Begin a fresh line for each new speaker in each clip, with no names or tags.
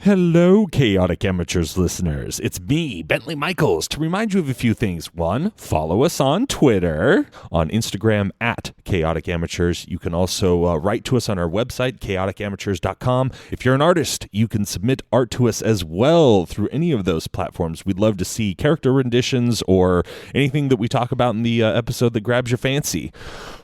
Hello, Chaotic Amateurs listeners. It's me, Bentley Michaels, to remind you of a few things. One, follow us on Twitter, on Instagram at Chaotic Amateurs. You can also write to us on our website, chaoticamateurs.com. If you're an artist, you can submit art to us as well through any of those platforms. We'd love to see character renditions or anything that we talk about in the episode that grabs your fancy.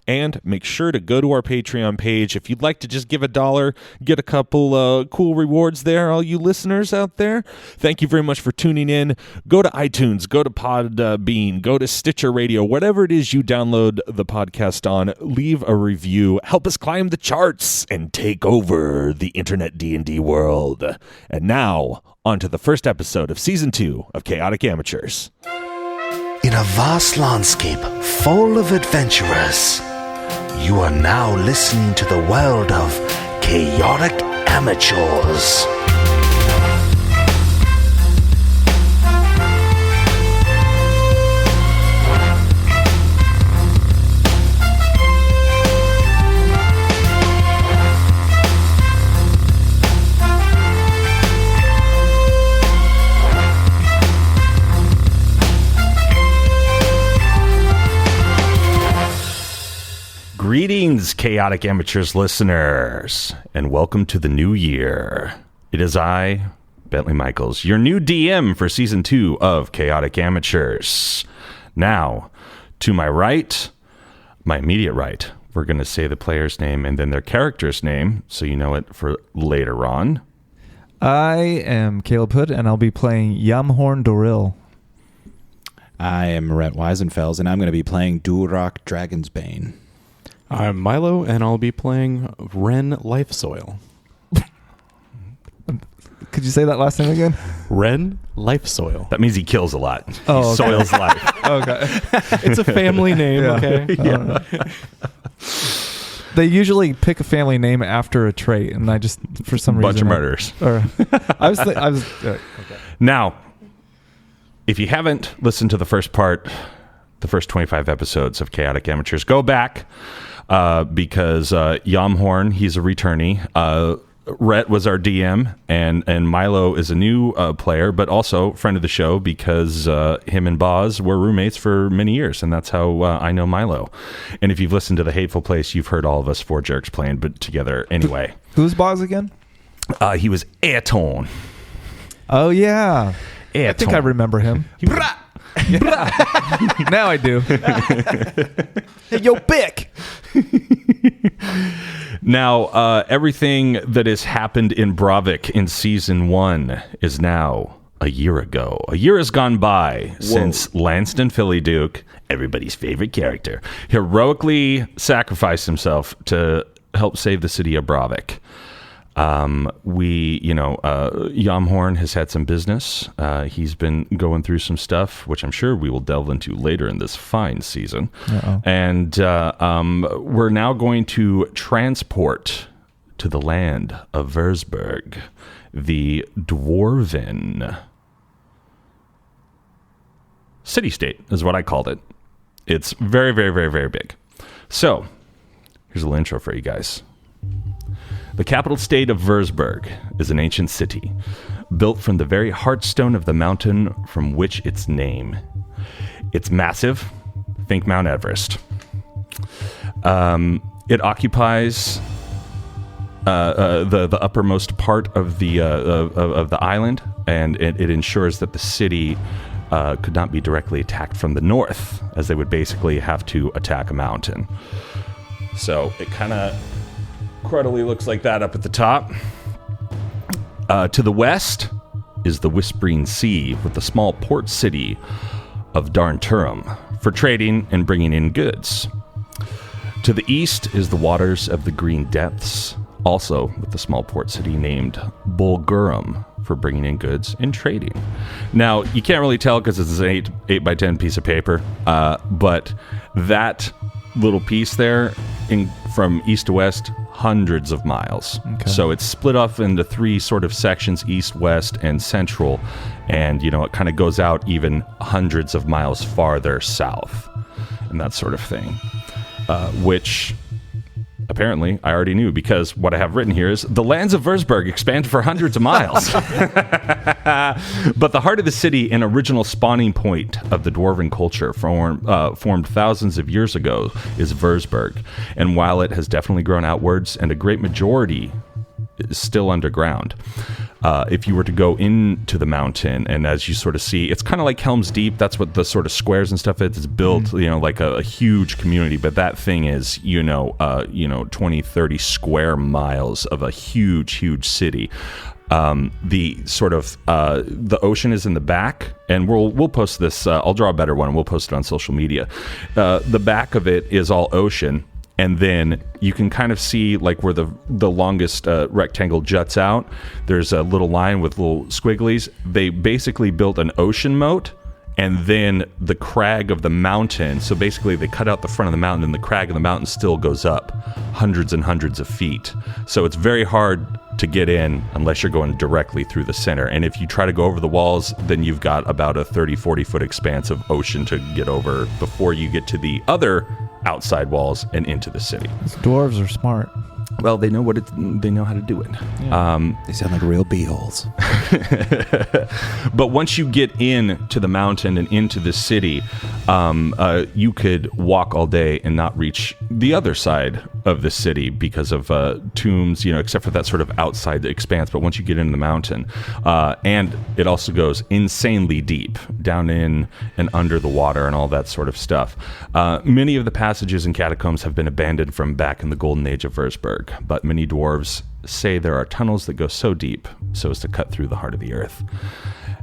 And make sure to go to our Patreon page. If you'd like to just give $1, get a couple cool rewards there, all you listeners out there. Thank you very much for tuning in. Go to iTunes, go to Podbean, go to Stitcher Radio, whatever it is you download the podcast on. Leave a review. Help us climb the charts and take over the internet D&D world. And now, on to the first episode of Season 2 of Chaotic Amateurs.
In a vast landscape full of adventurers, you are now listening to the world of Chaotic Amateurs.
Greetings, Chaotic Amateurs listeners, and welcome to the new year. It is I, Bentley Michaels, your new DM for Season 2 of Chaotic Amateurs. Now, to my right, my immediate right, we're going to say the player's name and then their character's name, so you know it for later on.
I am Caleb Hood, and I'll be playing Yamhorn Doril.
I am Rhett Weisenfels, and I'm going to be playing Duroc Dragonsbane.
I'm Milo, and I'll be playing Ren Lifesoil.
Could you say that last name again?
Ren Lifesoil.
That means he kills a lot.
Oh,
He soils life.
Okay.
It's a family name, okay?
Yeah.
They usually pick a family name after a trait, and I just, for some reason...
Bunch of murders.
Okay.
Now, if you haven't listened to the first part, the first 25 episodes of Chaotic Amateurs, go back because Yamhorn, he's a returnee. Rhett was our DM, and Milo is a new player, but also friend of the show because him and Boz were roommates for many years, and that's how I know Milo. And if you've listened to The Hateful Place, you've heard all of us four jerks playing but together anyway.
Who's Boz again?
He was Ayrton.
Oh, yeah.
Ayrton.
I think I remember him. Now I do. Hey, yo, Bick!
Now, everything that has happened in Bravik in Season 1 is now a year ago. A year has gone by since Lanston Phillyduke, everybody's favorite character, heroically sacrificed himself to help save the city of Bravik. Yamhorn has had some business. He's been going through some stuff, which I'm sure we will delve into later in this fine season. Uh-oh. And we're now going to transport to the land of Versberg, the Dwarven city-state is what I called it. It's very, very, very, very big. So, here's a little intro for you guys. The capital state of Versberg is an ancient city, built from the very heartstone of the mountain from which its name. It's massive. Think Mount Everest. It occupies the uppermost part of the island, and it ensures that the city could not be directly attacked from the north, as they would basically have to attack a mountain. So it kind of crudely looks like that up at the top. To the west is the Whispering Sea, with the small port city of Darnturum for trading and bringing in goods. To the east is the waters of the Green Depths, also with the small port city named Bulgurum for bringing in goods and trading. Now, you can't really tell because it's an 8 by 10 piece of paper, but that little piece there, from east to west, hundreds of miles. Okay. So it's split off into 3 sort of sections, east, west, and central. And, it kind of goes out even hundreds of miles farther south and that sort of thing. Which apparently, I already knew, because what I have written here is the lands of Würzburg expand for hundreds of miles. But the heart of the city and original spawning point of the dwarven culture formed thousands of years ago is Würzburg. And while it has definitely grown outwards, and a great majority is still underground, if you were to go into the mountain, and as you sort of see, it's kind of like Helm's Deep. That's what the sort of squares and stuff is. It's built, like a huge community, but that thing is, 20, 30 square miles of a huge city. The sort of the ocean is in the back, and we'll post this. I'll draw a better one, and we'll post it on social media. The back of it is all ocean. And then you can kind of see like where the longest rectangle juts out. There's a little line with little squigglies. They basically built an ocean moat, and then the crag of the mountain. So basically they cut out the front of the mountain, and the crag of the mountain still goes up hundreds and hundreds of feet. So it's very hard to get in unless you're going directly through the center. And if you try to go over the walls, then you've got about a 30-40 foot expanse of ocean to get over before you get to the other outside walls and into the city.
These dwarves are smart.
Well, they know they know how to do it.
Yeah.
They sound like real beeholes.
But once you get into the mountain and into the city, you could walk all day and not reach the other side of the city because of tombs, except for that sort of outside the expanse. But once you get into the mountain, and it also goes insanely deep down in and under the water and all that sort of stuff. Many of the passages and catacombs have been abandoned from back in the golden age of Würzburg, but many dwarves say there are tunnels that go so deep so as to cut through the heart of the earth.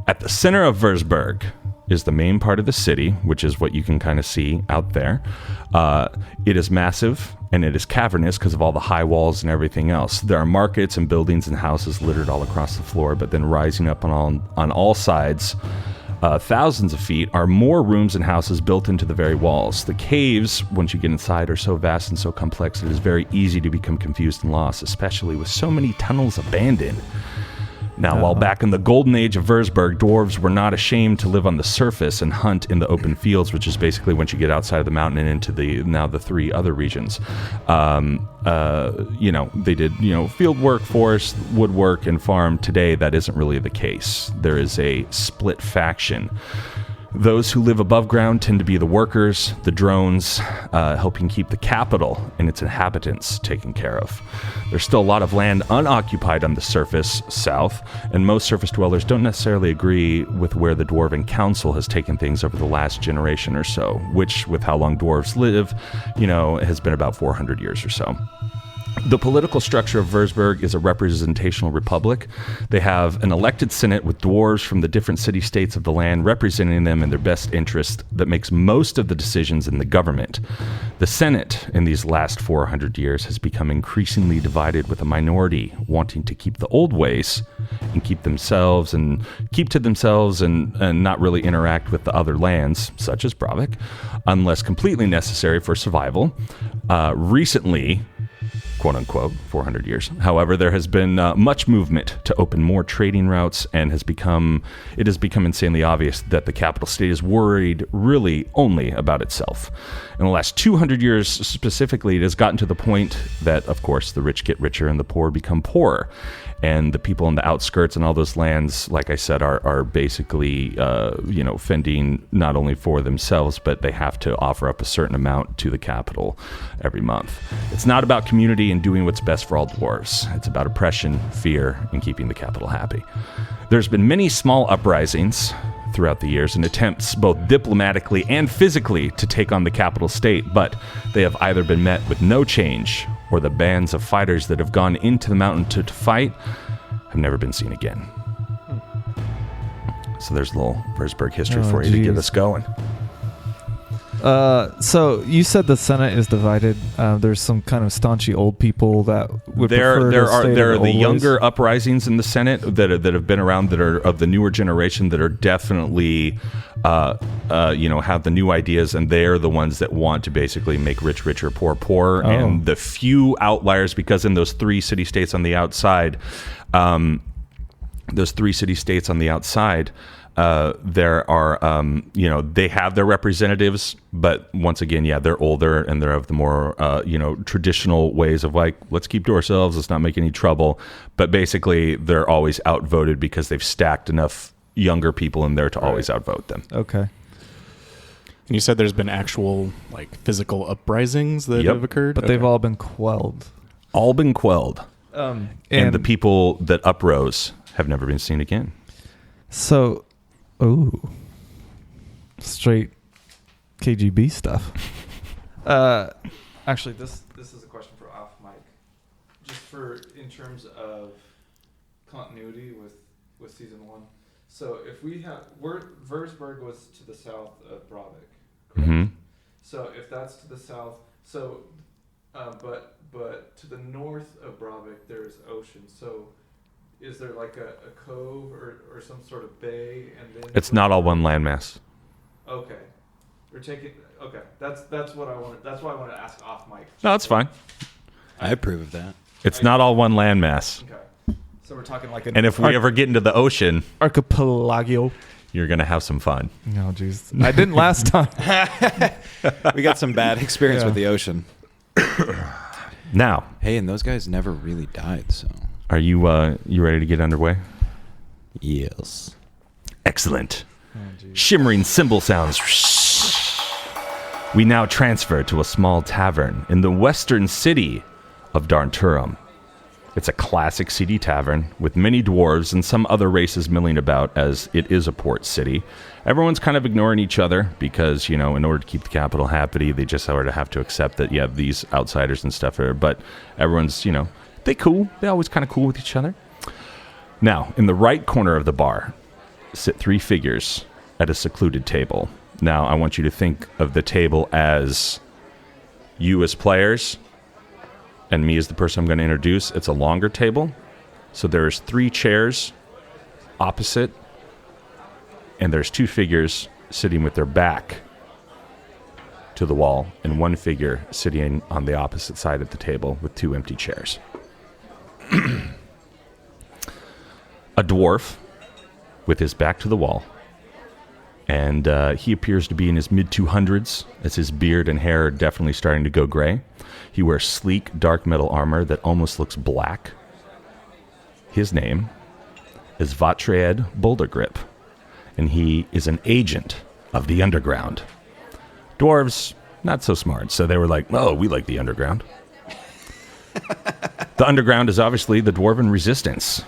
At the center of Würzburg is the main part of the city, which is what you can kind of see out there. It is massive, and it is cavernous because of all the high walls and everything else. There are markets and buildings and houses littered all across the floor, but then rising up on all sides, thousands of feet, are more rooms and houses built into the very walls. The caves, once you get inside, are so vast and so complex it is very easy to become confused and lost, especially with so many tunnels abandoned. Now, while back in the golden age of Würzburg, dwarves were not ashamed to live on the surface and hunt in the open fields, which is basically once you get outside of the mountain and into the three other regions. They did, field work, forest, woodwork, and farm. Today, that isn't really the case. There is a split faction. Those who live above ground tend to be the workers, the drones, helping keep the capital and its inhabitants taken care of. There's still a lot of land unoccupied on the surface, south, and most surface dwellers don't necessarily agree with where the Dwarven Council has taken things over the last generation or so, which, with how long dwarves live, has been about 400 years or so. The political structure of Würzburg is a representational republic. They have an elected senate with dwarves from the different city-states of the land representing them in their best interest that makes most of the decisions in the government. The Senate in these last 400 years has become increasingly divided, with a minority wanting to keep the old ways and keep to themselves and not really interact with the other lands, such as Bravik, unless completely necessary for survival. Recently, quote unquote, 400 years. However, there has been much movement to open more trading routes, and it has become insanely obvious that the capital state is worried really only about itself. In the last 200 years specifically, it has gotten to the point that, of course, the rich get richer and the poor become poorer. And the people in the outskirts and all those lands, like I said, are basically, fending not only for themselves, but they have to offer up a certain amount to the capital every month. It's not about community and doing what's best for all dwarves. It's about oppression, fear, and keeping the capital happy. There's been many small uprisings throughout the years and attempts both diplomatically and physically to take on the capital state, but they have either been met with no change, or the bands of fighters that have gone into the mountain to fight have never been seen again. So there's a little Würzburg history for you to get us going.
So you said the Senate is divided. There's some kind of staunchy old people that would prefer
there
to
are
stay
there are
in
the
old
younger
ways.
uprisings in the Senate that have been around, that are of the newer generation, that are definitely have the new ideas, and they're the ones that want to basically make rich richer, poor poorer.
Oh.
And the few outliers, because in those three city states on the outside, those 3 city-states on the outside, there are, they have their representatives, but once again, they're older and they're of the more, traditional ways of like, let's keep to ourselves, let's not make any trouble. But basically, they're always outvoted because they've stacked enough younger people in there to always outvote them.
Okay.
And you said there's been actual like physical uprisings that have occurred,
but they've all been quelled.
All been quelled.
And
the people that uprose have never been seen again.
So, straight KGB stuff. Actually, this is a question for off mic. Just for in terms of continuity with season 1. So if we have Würzburg was to the south of Brabeck.
Mm-hmm.
So if that's to the south, but to the north of Brabeck there's ocean. So is there like a cove or some sort of bay? And then
It's not all one landmass.
Okay, we're taking. Okay, that's what I wanted. That's why I wanted to ask off mic.
No, that's fine.
I approve of that.
It's not all one landmass.
Okay, so we're talking like an.
And if we ever get into the ocean,
archipelago.
you're going to have some fun.
No, jeez, I didn't last time.
We got some bad experience
Yeah.
with the ocean.
Now,
Hey, and those guys never really died, so.
are you ready to get underway?
Yes.
Excellent. Shimmering cymbal sounds. We now transfer to a small tavern in the western city of Darnturum. It's a classic seedy tavern with many dwarves and some other races milling about, as it is a port city. Everyone's kind of ignoring each other because, in order to keep the capital happy, they just sort of have to accept that, these outsiders and stuff are, but everyone's, they cool. They're always kind of cool with each other. Now, in the right corner of the bar sit 3 figures at a secluded table. Now, I want you to think of the table as you as players and me as the person I'm going to introduce. It's a longer table. So there's 3 chairs opposite, and there's 2 figures sitting with their back to the wall, and 1 figure sitting on the opposite side of the table with 2 empty chairs. A dwarf with his back to the wall, and he appears to be in his mid-200s, as his beard and hair are definitely starting to go gray. He wears sleek, dark metal armor that almost looks black. His name is Vatreed Bouldergrip, and he is an agent of the underground. Dwarves, not so smart, so they were like, oh, we like the underground. The underground is obviously the Dwarven Resistance.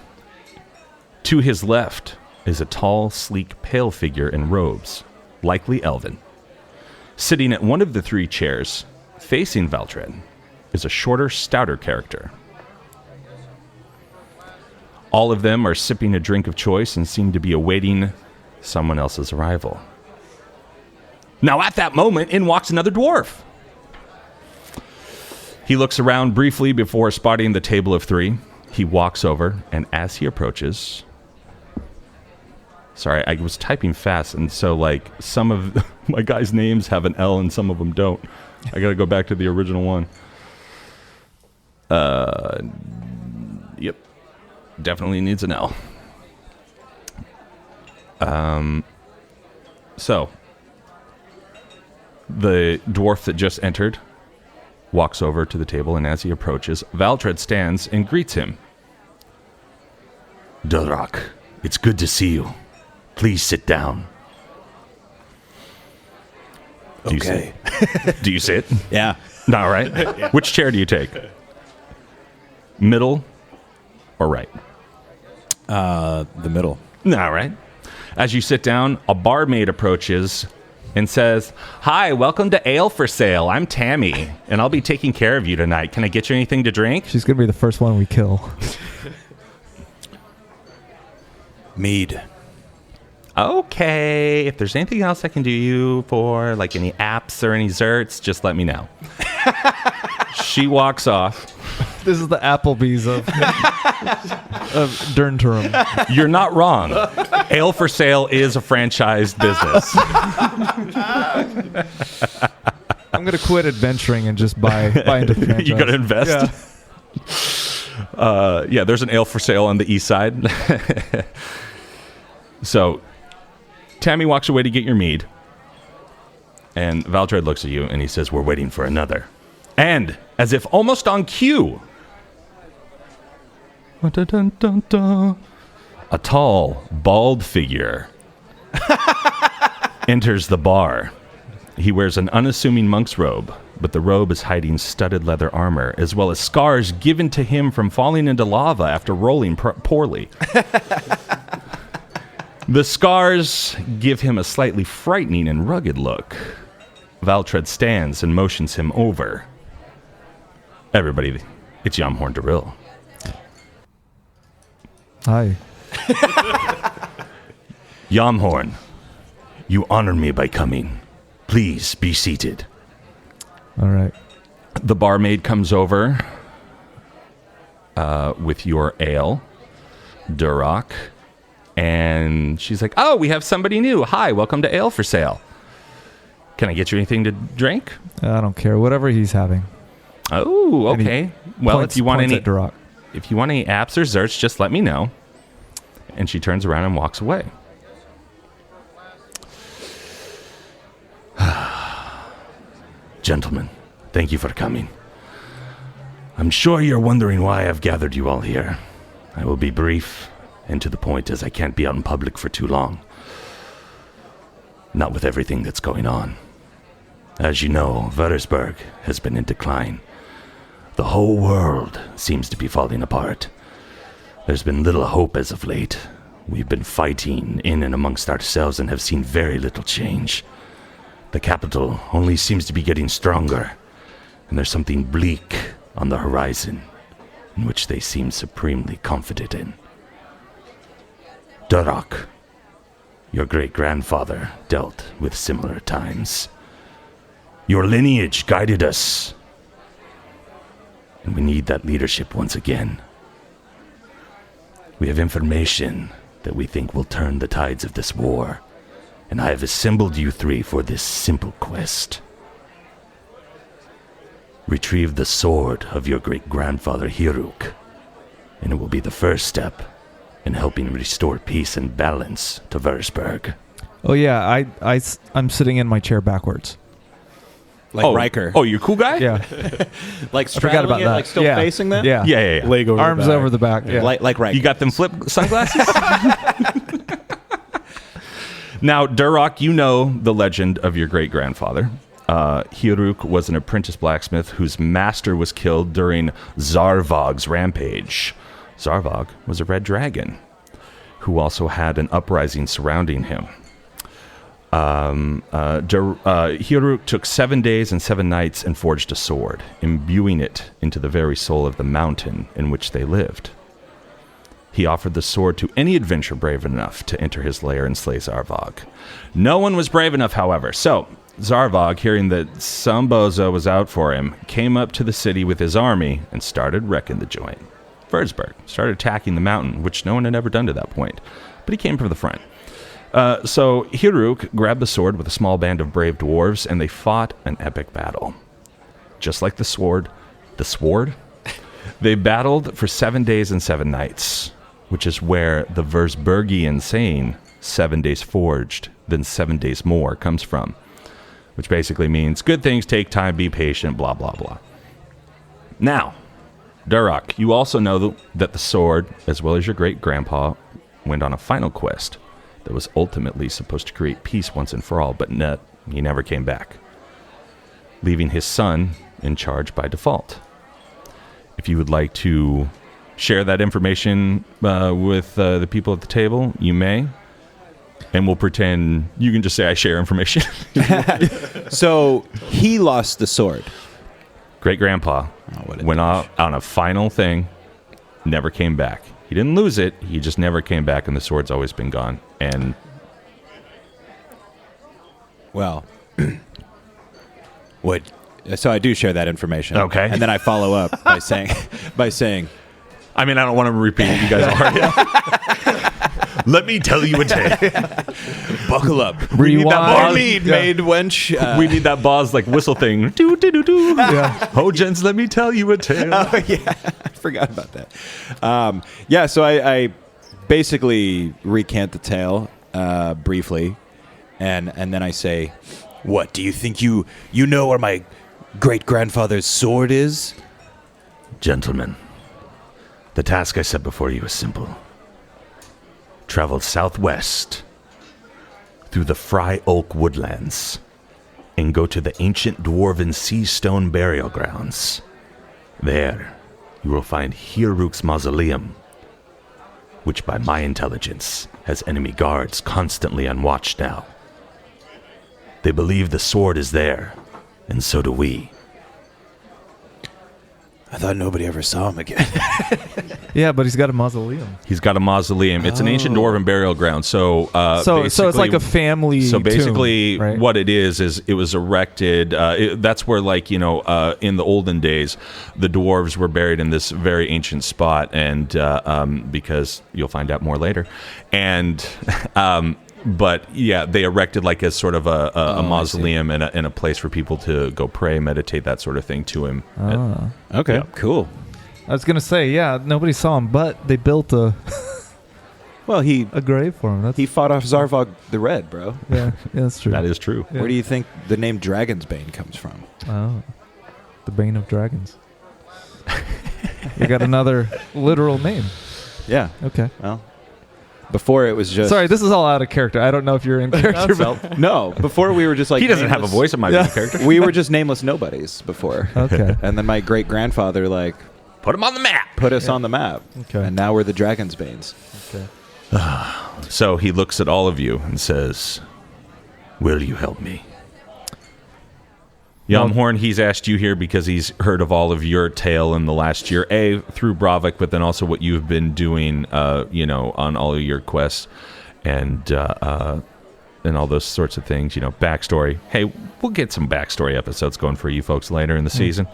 To his left is a tall, sleek, pale figure in robes, likely elven. Sitting at one of the 3 chairs, facing Valtred, is a shorter, stouter character. All of them are sipping a drink of choice and seem to be awaiting someone else's arrival. Now at that moment, in walks another dwarf. He looks around briefly before spotting the table of 3. He walks over, and as he approaches... Sorry, I was typing fast, and so, some of my guys' names have an L and some of them don't. I gotta go back to the original one. Yep. Definitely needs an L. So, the dwarf that just entered walks over to the table, and as he approaches, Valtred stands and greets him.
Durak, it's good to see you. Please sit down.
Do you sit? Do you sit?
Yeah.
All right. Yeah. Which chair do you take? Middle or right?
The middle.
All right. As you sit down, a barmaid approaches and says, "Hi, welcome to Ale for Sale. I'm Tammy, and I'll be taking care of you tonight. Can I get you anything to drink?"
She's gonna be the first one we kill.
Mead.
Okay. If there's anything else I can do you for, like any apps or any zerts, just let me know. She walks off.
This is the Applebee's of Darnturum.
You're not wrong. Ale for Sale is a franchised business.
I'm gonna quit adventuring and just buy into the franchise.
You gotta invest. Yeah, there's an ale for sale on the east side. So, Tammy walks away to get your mead. And Valdred looks at you and he says, we're waiting for another. And, as if almost on cue, a tall, bald figure enters the bar. He wears an unassuming monk's robe, but the robe is hiding studded leather armor, as well as scars given to him from falling into lava after rolling poorly. The scars give him a slightly frightening and rugged look. Valtred stands and motions him over. Everybody, it's Yamhorn Daril.
Hi.
Yamhorn, you honor me by coming. Please be seated.
All right.
The barmaid comes over with your ale, Duroc, and she's like, oh, we have somebody new. Hi, welcome to Ale for Sale. Can I get you anything to drink?
I don't care. Whatever he's having.
Oh, okay. Well, if you want any
Duroc.
if you want any apps or zerts, just let me know. And she turns around and walks away.
Gentlemen, thank you for coming. I'm sure you're wondering why I've gathered you all here. I will be brief and to the point, as I can't be out in public for too long. Not with everything that's going on. As you know, Verisberg has been in decline. The whole world seems to be falling apart. There's been little hope as of late. We've been fighting in and amongst ourselves and have seen very little change. The capital only seems to be getting stronger, and there's something bleak on the horizon in which they seem supremely confident in. Duroc, your great-grandfather dealt with similar times. Your lineage guided us, and we need that leadership once again. We have information that we think will turn the tides of this war, and I have assembled you three for this simple quest. Retrieve the sword of your great-grandfather Hiruk, and it will be the first step in helping restore peace and balance to Verisberg.
Oh yeah, I'm sitting in my chair backwards.
Like Riker.
Oh, you're a cool guy?
Yeah.
Like
I forgot about
straddling it,
that.
like still
Yeah.
facing them?
Yeah.
Yeah.
Leg over
Arms
the back.
over the back. Yeah.
Like Riker.
You got them flip sunglasses? Now, Duroc, you know the legend of your great-grandfather. Hiruk was an apprentice blacksmith whose master was killed during Zarvog's rampage. Zarvog was a red dragon who also had an uprising surrounding him. Hiruk took 7 days and 7 nights and forged a sword, imbuing it into the very soul of the mountain in which they lived. He offered the sword to any adventurer brave enough to enter his lair and slay Zarvog. No one was brave enough, however, so Zarvog, hearing that some bozo was out for him, came up to the city with his army and started wrecking the joint. Verisberg started attacking the mountain, which no one had ever done to that point, but he came from the front. So Hiruk grabbed the sword with a small band of brave dwarves, and they fought an epic battle. Just like the sword, they battled for 7 days and 7 nights, which is where the Versbergian saying, 7 days forged, then 7 days more, comes from, which basically means good things take time, be patient, blah, blah, blah. Now, Duroc, you also know that the sword, as well as your great-grandpa, went on a final quest that was ultimately supposed to create peace once and for all, but he never came back, leaving his son in charge by default. If you would like to share that information with the people at the table, you may. And we'll pretend you can just say I share information.
So he lost the sword.
Great-grandpa went out on a final thing, never came back. He didn't lose it. He just never came back, and the sword's always been gone. And
Well, so I do share that information.
Okay.
And then I follow up by saying,
I mean, I don't want to repeat it. You guys already.
Let me tell you a tale.
buckle up.
We need that
Rewind.
boss.
Mead, maid, wench.
We need that boss like whistle thing. Do do do do.
Yeah.
Oh, gents, let me tell you a tale.
Oh, yeah. forgot about that. Yeah, so I basically recant the tale briefly, and then I say, "What do you think you know where my great-grandfather's sword is?"
Gentlemen, the task I set before you is simple. Travel southwest through the Fry Oak woodlands and go to the ancient dwarven sea stone burial grounds. There, you will find Hiruk's mausoleum, which by my intelligence has enemy guards constantly on watch now. They believe the sword is there, and so do we.
I thought nobody ever saw him again.
Yeah, but he's got a mausoleum.
He's got a mausoleum. It's an ancient dwarven burial ground. So
So it's like a family.
So basically,
tomb, right?
what it is it was erected. That's where, in the olden days, the dwarves were buried in this very ancient spot, and because you'll find out more later, and. But yeah, they erected like a sort of a mausoleum and a place for people to go pray, meditate, that sort of thing to him.
Okay,
Yeah.
cool.
I was gonna say, yeah, nobody saw him, but they built a
Well, he
grave for him. That's
he fought off Zarvog the Red, bro.
yeah, that's true.
That is true.
Yeah.
Where do you think the name Dragon's Bane comes from?
Oh, the Bane of Dragons. You got another literal name.
Yeah.
Okay.
Well, before it was just
Sorry, this is all out of character. I don't know if you're in character. But
no. Before we were just like
He doesn't have a
nameless-
voice. It might be a character.
We were just nameless nobodies before.
okay.
And then my great grandfather
Put him on the map.
put us on the map.
Okay.
And now we're the Dragon's Banes.
Okay.
So he looks at all of you and says,
Will you help me?
Yamhorn, he's asked you here because he's heard of all of your tale in the last year, through Bravik, but then also what you've been doing, on all of your quests and all those sorts of things, backstory. Hey, we'll get some backstory episodes going for you folks later in the season.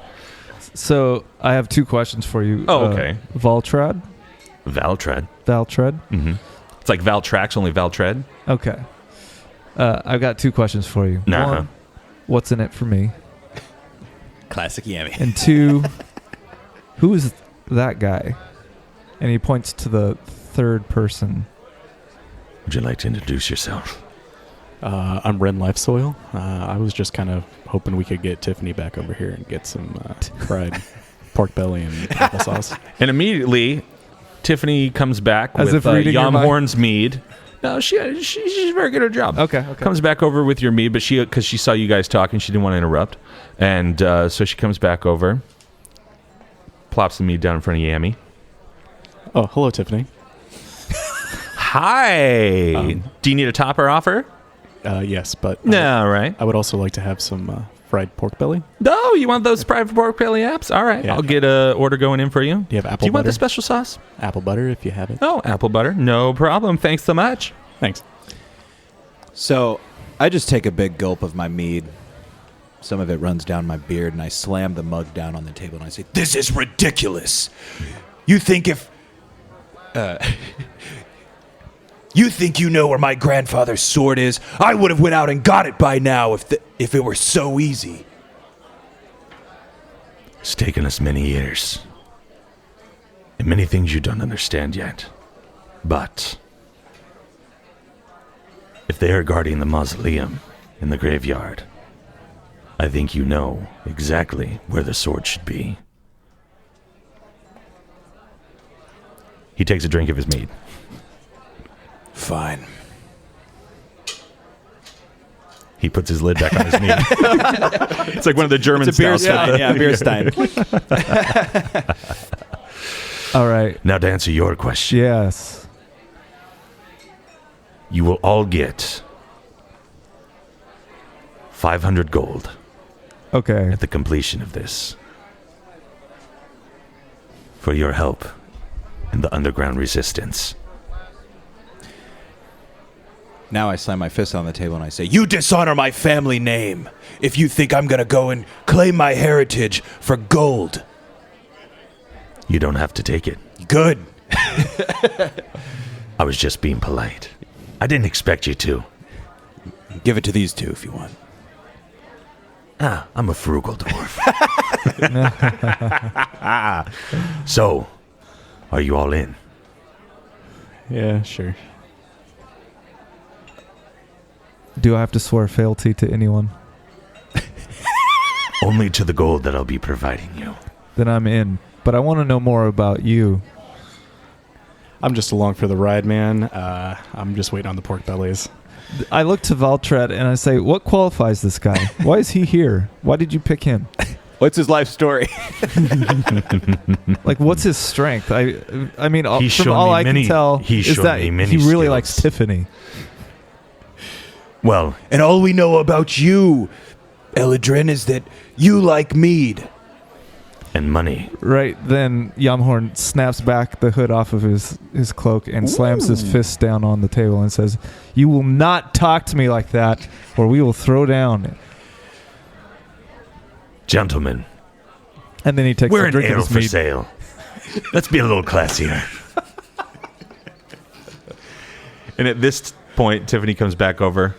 So I have two questions for you.
Oh, okay.
Valtrad?
Valtred.
Valtred?
Mm-hmm. It's like Valtrax, only Valtred.
Okay. I've got two questions for you.
Nah.
One, what's in it for me?
Classic Yami.
And two, who is that guy? And he points to the third person.
Would you like to introduce yourself?
I'm Ren Lifesoil. I was just kind of hoping we could get Tiffany back over here and get some fried pork belly and applesauce.
And immediately, Tiffany comes back
As
with
if reading your mind.
Yamhorn's mead. No, she's very good at her job.
Okay.
Comes back over with your mead, but because she saw you guys talking, she didn't want to interrupt. And so she comes back over, plops the mead down in front of Yami.
Oh, hello, Tiffany.
Hi. Do you need a topper offer?
Yes, but
No, right.
I would also like to have some fried pork belly.
No, you want those private pork belly apps? All right,
Yeah.
I'll get a order going in for you.
Do you have apple
Do you want
butter?
the special sauce?
Apple butter, if you have it.
Oh, apple butter. No problem. Thanks so much.
Thanks.
So I just take a big gulp of my mead. Some of it runs down my beard, and I slam the mug down on the table, and I say, "This is ridiculous. You think you think you know where my grandfather's sword is? I would have went out and got it by now if it were so easy."
It's taken us many years. And many things you don't understand yet. But if they are guarding the mausoleum in the graveyard, I think you know exactly where the sword should be.
He takes a drink of his mead.
Fine.
He puts his lid back on his mead. It's like one of the German
It's a beer
styles.
stein. Yeah, beer stein.
All right.
Now to answer your question,
Yes.
you will all get 500 gold
Okay.
at the completion of this for your help in the underground resistance.
Now I slam my fist on the table and I say, "You dishonor my family name if you think I'm going to go and claim my heritage for gold."
You don't have to take it.
Good.
I was just being polite. I didn't expect you to.
Give it to these two if you want.
I'm a frugal dwarf. So, are you all in?
Yeah, sure.
Do I have to swear fealty to anyone?
Only to the gold that I'll be providing you.
Then I'm in. But I want to know more about you.
I'm just along for the ride, man. I'm just waiting on the pork bellies.
I look to Valtret and I say, what qualifies this guy? Why is he here? Why did you pick him?
What's his life story?
Like, what's his strength? I mean,
He's
from
shown
all
me
I
many-
can tell
he's
is
shown
that
me many
he really
skills.
likes Tiffany.
Well,
And all we know about you, Eladrin, is that you like mead.
and money.
Right then, Yamhorn snaps back the hood off of his cloak and slams his fist down on the table and says, "You will not talk to me like that, or we will throw down."
Gentlemen,
And then he takes
we're
a
an
drink of
ale
his
for
mead.
sale. Let's be a little classier.
And at this point, Tiffany comes back over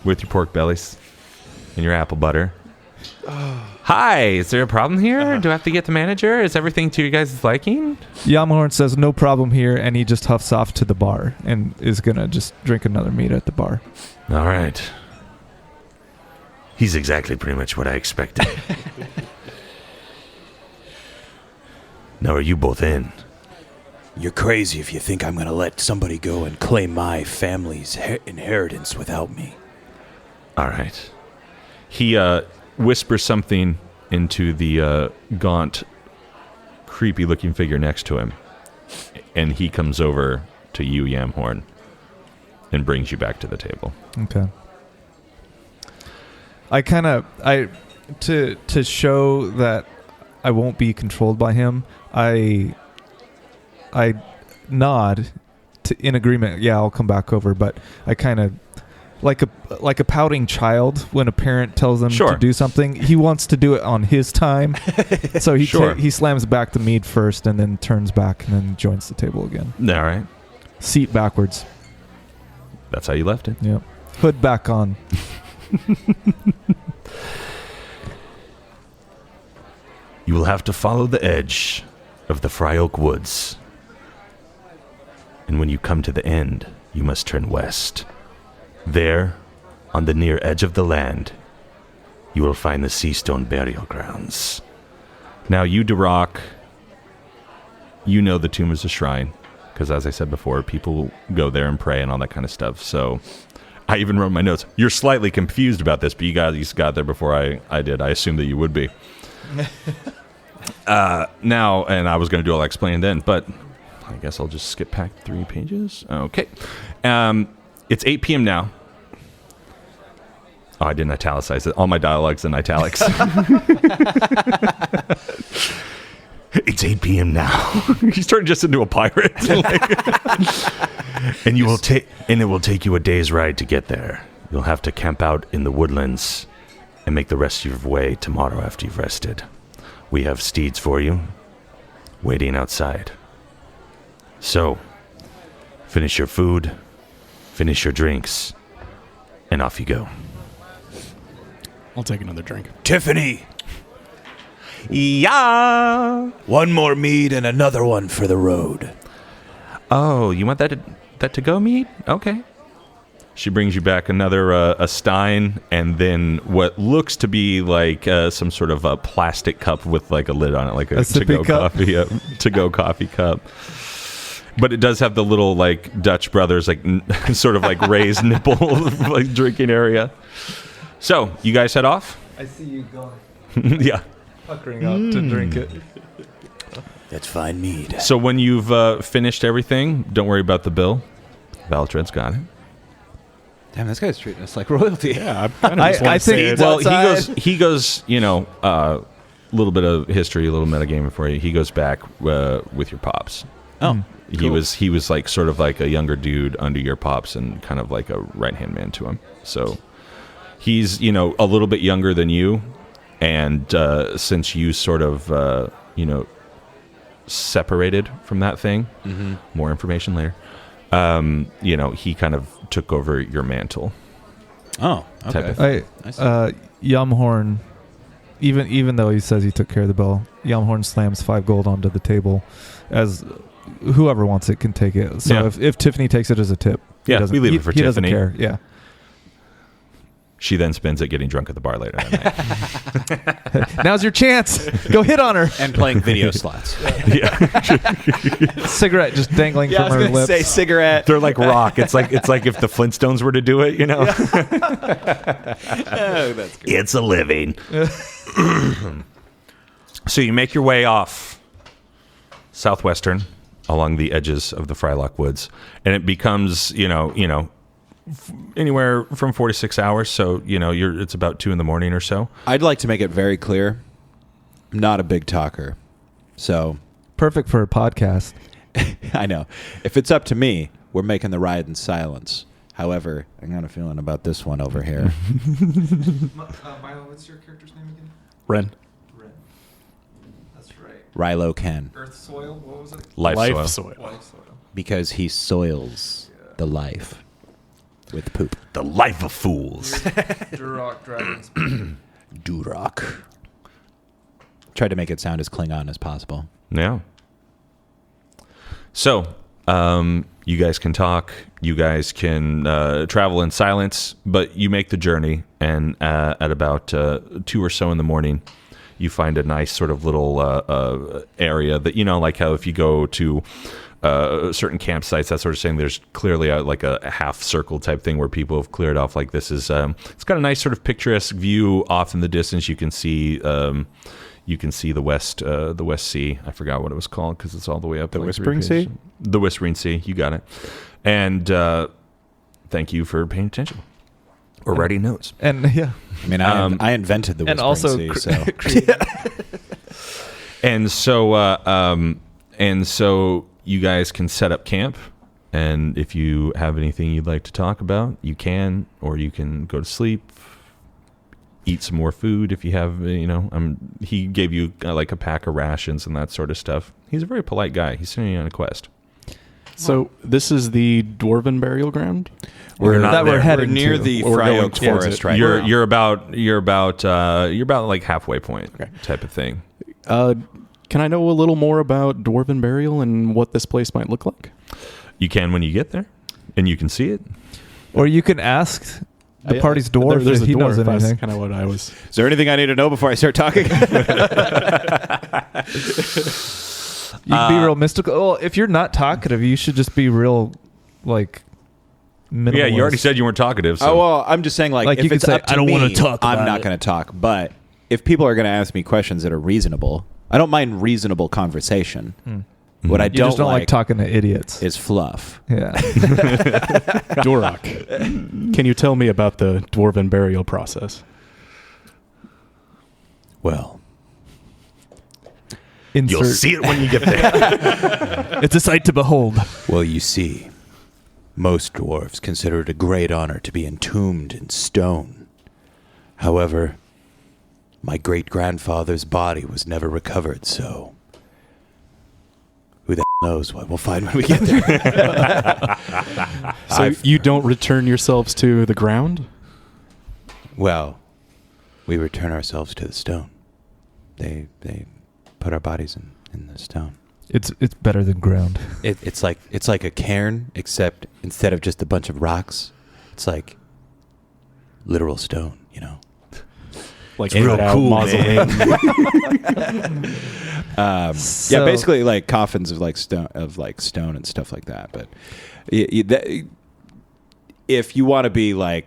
with your pork bellies and your apple butter. Hi, is there a problem here? Do I have to get the manager? Is everything to you guys' liking?
Yamhorn says, "No problem here," and he just huffs off to the bar and is gonna just drink another mead at the bar.
All right. He's exactly pretty much what I expected. Now, are you both in?
You're crazy if you think I'm going to let somebody go and claim my family's inheritance without me.
All right. He whispers something into the gaunt, creepy-looking figure next to him, and he comes over to you, Yamhorn, and brings you back to the table.
Okay. To show that I won't be controlled by him, I nod in agreement. Yeah, I'll come back over, but I kind of like a pouting child when a parent tells them
Sure.
to do something. He wants to do it on his time, so he
Sure.
he slams back the mead first, and then turns back and then joins the table again.
All right.
Seat backwards.
That's how you left it.
Yep. Hood back on.
You will have to follow the edge of the Fry Oak Woods. And when you come to the end, you must turn west. There, on the near edge of the land, you will find the Seastone Burial Grounds.
Now, you, Duroc, you know the tomb is a shrine, because as I said before, people go there and pray and all that kind of stuff. So I even wrote in my notes, you're slightly confused about this, but you guys got there before I did. I assumed that you would be. Now, and I was going to do all that explaining then, but I guess I'll just skip back 3 pages. Okay. It's 8 p.m. now. Oh, I didn't italicize it. All my dialogue's in italics.
It's 8 p.m. now.
He's turned just into a pirate.
And it will take you a day's ride to get there. You'll have to camp out in the woodlands and make the rest of your way tomorrow after you've rested. We have steeds for you, waiting outside. So, finish your food, finish your drinks, and off you go.
I'll take another drink.
Tiffany,
Yeah.
one more mead and another one for the road.
Oh, you want that to go meat? Okay. She brings you back another a stein, and then what looks to be like some sort of a plastic cup with like a lid on it, like a
sippy cup?
to-go coffee cup. But it does have the little like Dutch Brothers like sort of like raised nipple like drinking area. So you guys head off.
I see you going,
Yeah.
puckering up to drink it.
That's fine mead.
So when you've finished everything, don't worry about the bill. Valtred's got it.
Damn, this guy's treating us like royalty.
Yeah, I
think-
Well,
outside.
he goes, a little bit of history, a little metagaming for you. He goes back with your pops.
Oh,
He was like sort of like a younger dude under your pops and kind of like a right-hand man to him. So he's, a little bit younger than you. And since you sort of, separated from that thing, more information later, he kind of took over your mantle.
Oh,
Type
okay.
of
I Yamhorn even though he says he took care of the bell, Yamhorn slams 5 gold onto the table, as whoever wants it can take it. So
Yeah.
if Tiffany takes it as a tip,
Yeah, we leave it for
he doesn't
Tiffany.
care. Yeah.
She then spends it getting drunk at the bar later that night.
Now's your chance. Go hit on her.
And playing video slots.
Cigarette just dangling
Yeah, I
from
was
her
gonna
lips.
say cigarette.
They're like rock. It's like if the Flintstones were to do it, you know.
Oh, that's good.
It's a living.
So you make your way off southwestern along the edges of the Frylock Woods, and it becomes anywhere from 4 to 6 hours. So it's about 2 a.m. or so.
I'd like to make it very clear, I'm not a big talker. So
Perfect for a podcast.
I know. If it's up to me, we're making the ride in silence. However, I got a feeling about this one over here.
Milo, what's your character's name again?
Ren.
Ren. That's right.
Rilo Ken.
Earth soil. What was it?
Life soil.
Life soil.
Because he soils the life with poop.
The life of fools.
Durok dragons.
Durok. Tried to make it sound as Klingon as possible.
Yeah. So, you guys can talk. You guys can travel in silence, but you make the journey. And at about 2 or so in the morning, you find a nice sort of little area that, like how if you go to certain campsites, that sort of thing, there's clearly like a half circle type thing where people have cleared off. Like this is, it's got a nice sort of picturesque view off in the distance. You can see the west sea. I forgot what it was called because it's all the way up.
The
like
Whispering
3 pages.
Sea?
The Whispering Sea. You got it. And thank you for paying attention or writing notes.
And yeah.
I mean, I invented the
And
Whispering
also
Sea, so.
And so you guys can set up camp, and if you have anything you'd like to talk about, you can, or you can go to sleep, eat some more food if you have, he gave you like a pack of rations and that sort of stuff. He's a very polite guy. He's sending you on a quest.
So this is the Dwarven burial ground?
We're
not
that
there.
we're heading
near
to.
the
We're going
Fryoak
towards
Forest
it.
right
You're
now.
you're about like halfway point type of thing.
Can I know a little more about Dwarven burial and what this place might look like?
You can when you get there, and you can see it.
Or you can ask the party's dwarf
There's
if
a
he
dwarf.
knows
That's
anything.
kind of what I was.
Is there anything I need to know before I start talking?
You can be real mystical. Well, if you're not talkative, you should just be real, like, minimalist.
Yeah, you already said you weren't talkative. So.
Oh, well, I'm just saying, like
Like,
if
you could
it's
say,
up to
"I don't
me,
wanna talk
I'm
about
not
it."
going to talk. But if people are going to ask me questions that are reasonable, I don't mind reasonable conversation. What I
You just don't like
like
talking to idiots.
is fluff.
Yeah.
Durok, can you tell me about the Dwarven burial process?
Well,
Insert.
You'll see it when you get there.
It's a sight to behold.
well, you see, most dwarves consider it a great honor to be entombed in stone. However, my great-grandfather's body was never recovered, so who the hell knows what we'll find when we get there.
So you don't return yourselves to the ground?
Well, we return ourselves to the stone. They put our bodies in the stone.
It's better than ground.
It's like a cairn, except instead of just a bunch of rocks, it's like literal stone, you know.
Like
It's real
cut out
cool,
mausoleum.
So-
Yeah, basically like coffins of like stone and stuff like that. But if you want to be like,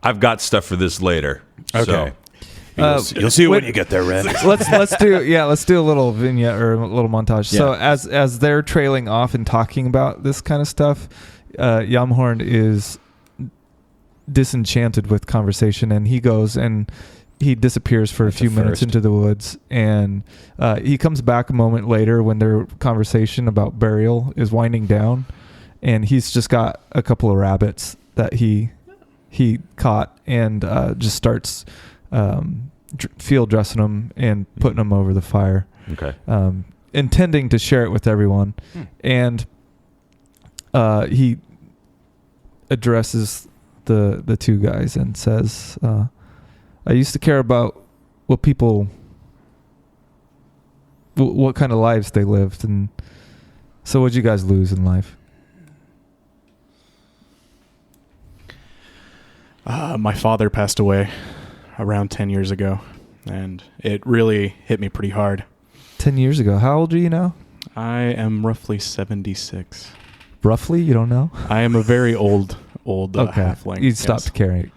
I've got stuff for this later.
okay,
So.
you'll see when
wait.
you get there, Ren.
let's do a little vignette or a little montage. So
Yeah.
as they're trailing off and talking about this kind of stuff, Yamhorn is disenchanted with conversation, and he goes and he disappears for a few minutes into the woods, and he comes back a moment later when their conversation about burial is winding down, and he's just got a couple of rabbits that he caught and just starts field dressing them and putting them over the fire,
Okay.
intending to share it with everyone. And he addresses the two guys and says, I used to care about what people, what kind of lives they lived, and so what'd you guys lose in life?
My father passed away around 10 years ago, and it really hit me pretty hard.
10 years ago. How old are you now?
I am roughly 76.
Roughly? You don't know?
I am a very old
Okay.
halfling.
You stopped caring.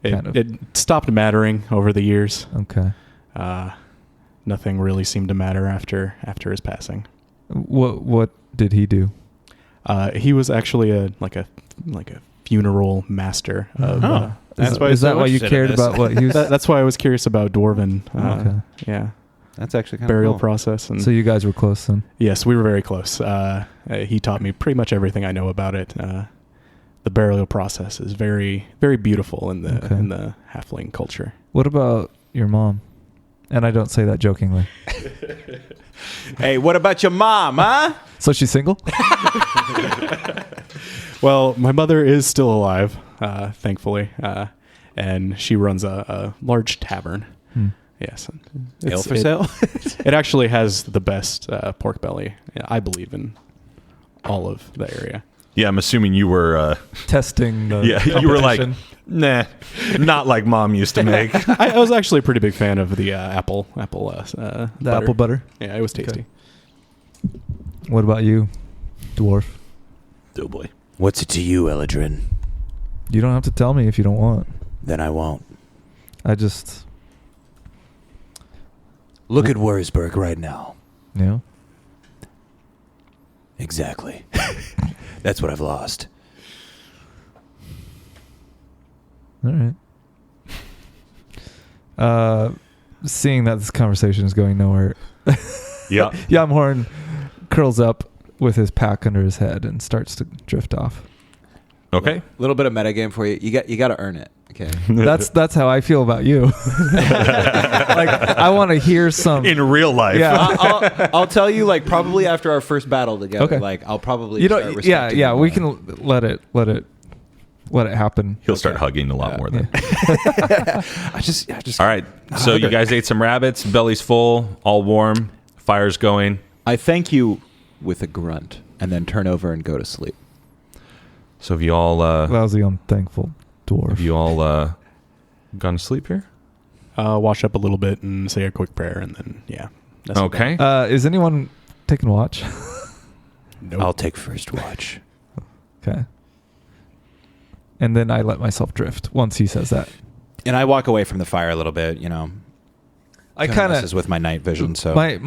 kind of.
It stopped mattering over the years.
Okay.
Nothing really seemed to matter after his passing.
What did he do?
He was actually a funeral master. Of,
is that why you cared about what he was?
That's why I was curious about Dwarven.
Okay.
Yeah.
That's actually kind
burial
of cool.
process. And
so you guys were close then?
Yes, we were very close. He taught me pretty much everything I know about it. The burial process is very, very beautiful in the halfling culture.
What about your mom? And I don't say that jokingly.
Hey, what about your mom, huh?
So she's single?
Well, my mother is still alive, thankfully, and she runs a large tavern. Yes.
Ale for sale?
It actually has the best pork belly, I believe, in all of the area.
Yeah, I'm assuming you were...
testing the
you were like,
competition.
nah, not like Mom used to make.
I was actually a pretty big fan of the apple
the
butter.
apple butter?
Yeah, it was tasty.
Okay. What about you, dwarf?
Oh boy.
What's it to you, Eladrin?
You don't have to tell me if you don't want.
Then I won't.
I just...
Look at Wurzburg right now.
Yeah.
Exactly. That's what I've lost.
All right. Seeing that this conversation is going nowhere.
Yeah.
Yamhorn curls up with his pack under his head and starts to drift off.
Okay.
A little bit of metagame for you. You got to earn it. Okay.
That's how I feel about you. Like I want to hear some
In real life.
Yeah.
I'll tell you, like, probably after our first battle together.
Okay.
Like, I'll probably
You
start
don't.
respecting
Yeah.
you
We
more.
can let it happen.
He'll start hugging a lot more then.
I just.
All right. So you guys ate some rabbits, belly's full, all warm, fire's going.
I thank you with a grunt and then turn over and go to sleep.
So have you all
Lousy, unthankful dwarf.
have you all gone to sleep here?
Wash up a little bit and say a quick prayer, and then that's
Okay.
Is anyone taking watch?
Nope.
I'll take first watch.
Okay. And then I let myself drift once he says that.
And I walk away from the fire a little bit, you know.
I kind
messes
of
with my night vision, so
my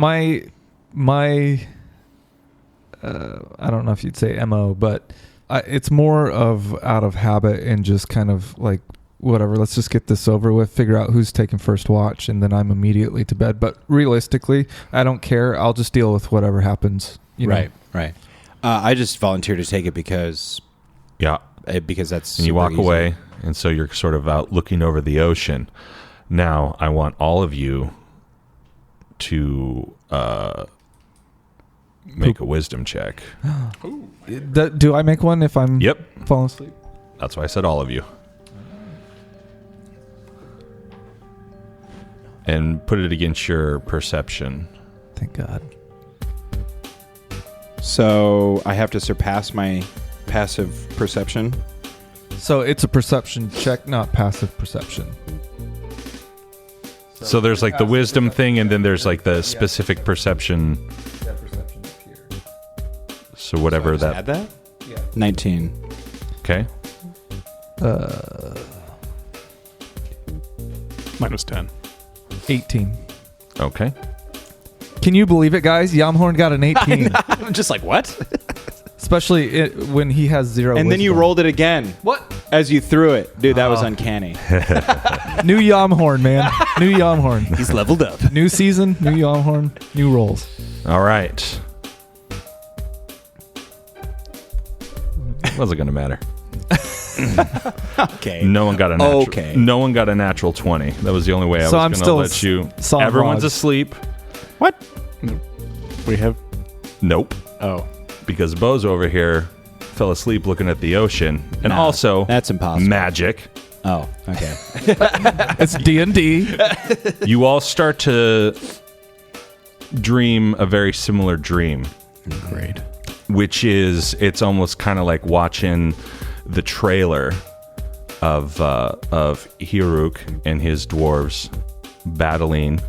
I don't know if you'd say MO, but it's more of out of habit and just kind of like whatever. Let's just get this over with. Figure out who's taking first watch, and then I'm immediately to bed. But realistically, I don't care. I'll just deal with whatever happens. You know?
Right. I just volunteered to take it because that's
And you
super
walk
easy.
away, and so you're sort of out looking over the ocean. Now, I want all of you to make a wisdom check.
Do I make one if I'm
Yep.
falling asleep?
That's why I said all of you. And put it against your perception.
Thank God.
So I have to surpass my passive perception.
So it's a perception check, not passive perception.
So there's like the wisdom thing, and then there's like the specific perception.
That perception up here.
So whatever
So I
that.
just add that? Yeah. 19.
Okay.
Mine was 10.
18.
Okay.
Can you believe it, guys? Yamhorn got an 18.
I'm just like, what?
Especially when he has 0
And then you
wisdom.
rolled it again.
What?
As you threw it. Dude, that was uncanny.
New Yamhorn, man. New Yamhorn.
He's leveled up.
New season, new Yamhorn, new rolls.
All right. Wasn't gonna matter.
Okay.
No one got a natural.
Okay.
No one got a natural 20. That was the only way I
So
was
I'm
gonna
still
let you.
sawing
Everyone's
logs.
asleep.
What? We have...
Nope.
Oh.
Because Bozo over here fell asleep looking at the ocean, and
No,
also
that's impossible.
magic.
Oh, okay.
It's D&D.
You all start to dream a very similar dream.
Great.
Which is, it's almost kind of like watching the trailer of Hiruk and his dwarves battling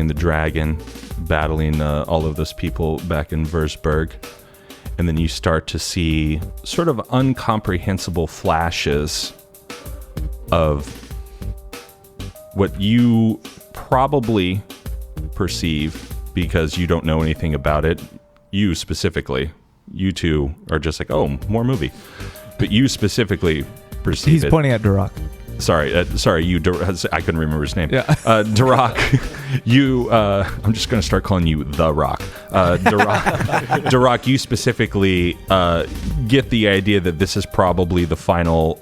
the dragon, battling all of those people back in Versberg. And then you start to see sort of incomprehensible flashes of what you probably perceive, because you don't know anything about it. You specifically, you two are just like, oh, more movie. But you specifically perceive
He's
it.
pointing at Durak.
Sorry, I couldn't remember his name.
Yeah.
Durak, I'm just going to start calling you The Rock. Durak, you specifically get the idea that this is probably the final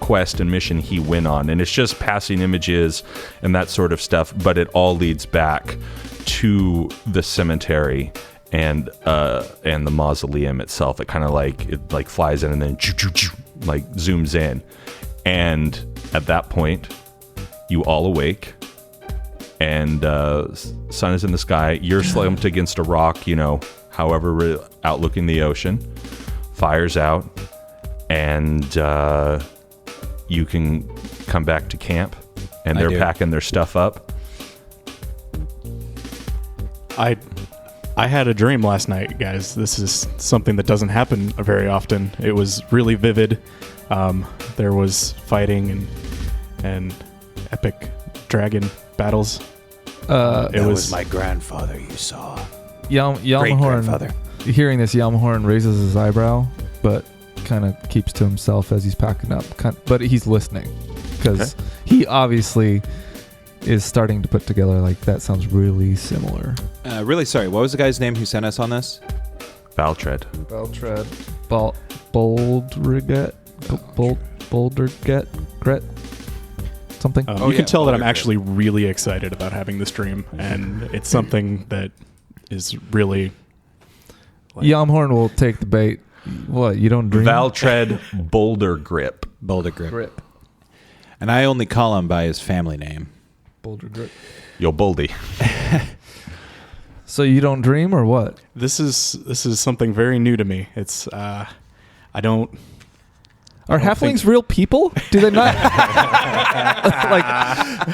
quest and mission he went on. And it's just passing images and that sort of stuff, but it all leads back to the cemetery and the mausoleum itself. It kind of like flies in and then like zooms in. And at that point, you all awake, and sun is in the sky. You're slumped against a rock, however, outlooking the ocean. Fire's out, and you can come back to camp, and they're packing their stuff up.
I had a dream last night, guys. This is something that doesn't happen very often. It was really vivid. There was fighting and epic dragon battles.
It was my grandfather you saw.
Yalmahorn, hearing this, Yalmahorn raises his eyebrow, but kind of keeps to himself as he's packing up. But he's listening, because he obviously is starting to put together, like, that sounds really similar.
Really sorry, what was the guy's name who sent us on this?
Valtred.
Boldriget. Boulderget, Gret, something.
You can tell that I'm actually really excited about having this dream, and it's something that is really.
Yalmahorn will take the bait. What, you don't dream?
Valtred Boulder Grip.
And I only call him by his family name.
Boulder Grip.
Yo, Boldy.
So you don't dream, or what?
This is something very new to me. It's I don't.
Are halflings real people? Do they not? Like,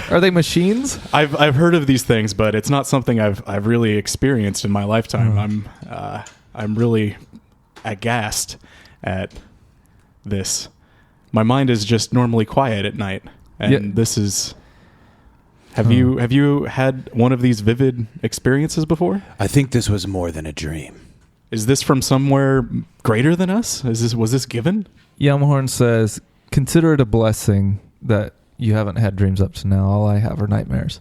are they machines?
I've heard of these things, but it's not something I've really experienced in my lifetime. I'm really aghast at this. My mind is just normally quiet at night, and this is. Have you had one of these vivid experiences before?
I think this was more than a dream.
Is this from somewhere greater than us? Was this given?
Yalmahorn says, consider it a blessing that you haven't had dreams up to now. All I have are nightmares.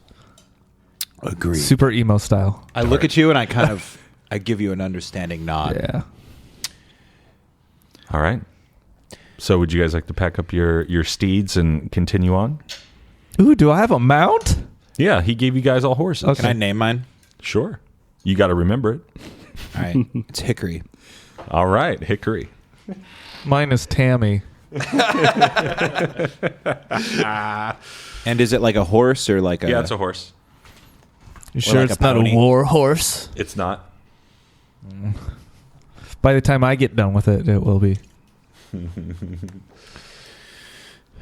Agreed.
Super emo style.
I look at you and I give you an understanding nod.
Yeah.
All right. So would you guys like to pack up your steeds and continue on?
Ooh, do I have a mount?
Yeah, he gave you guys all horses.
Okay.
Can I name mine?
Sure. You got to remember it.
All right. It's Hickory.
All right, Hickory.
Mine is Tammy.
And is it like a horse or like a...
Yeah, it's a horse.
You sure
like
it's
a
not
pony?
a war horse?
It's not.
By the time I get done with it, it will be.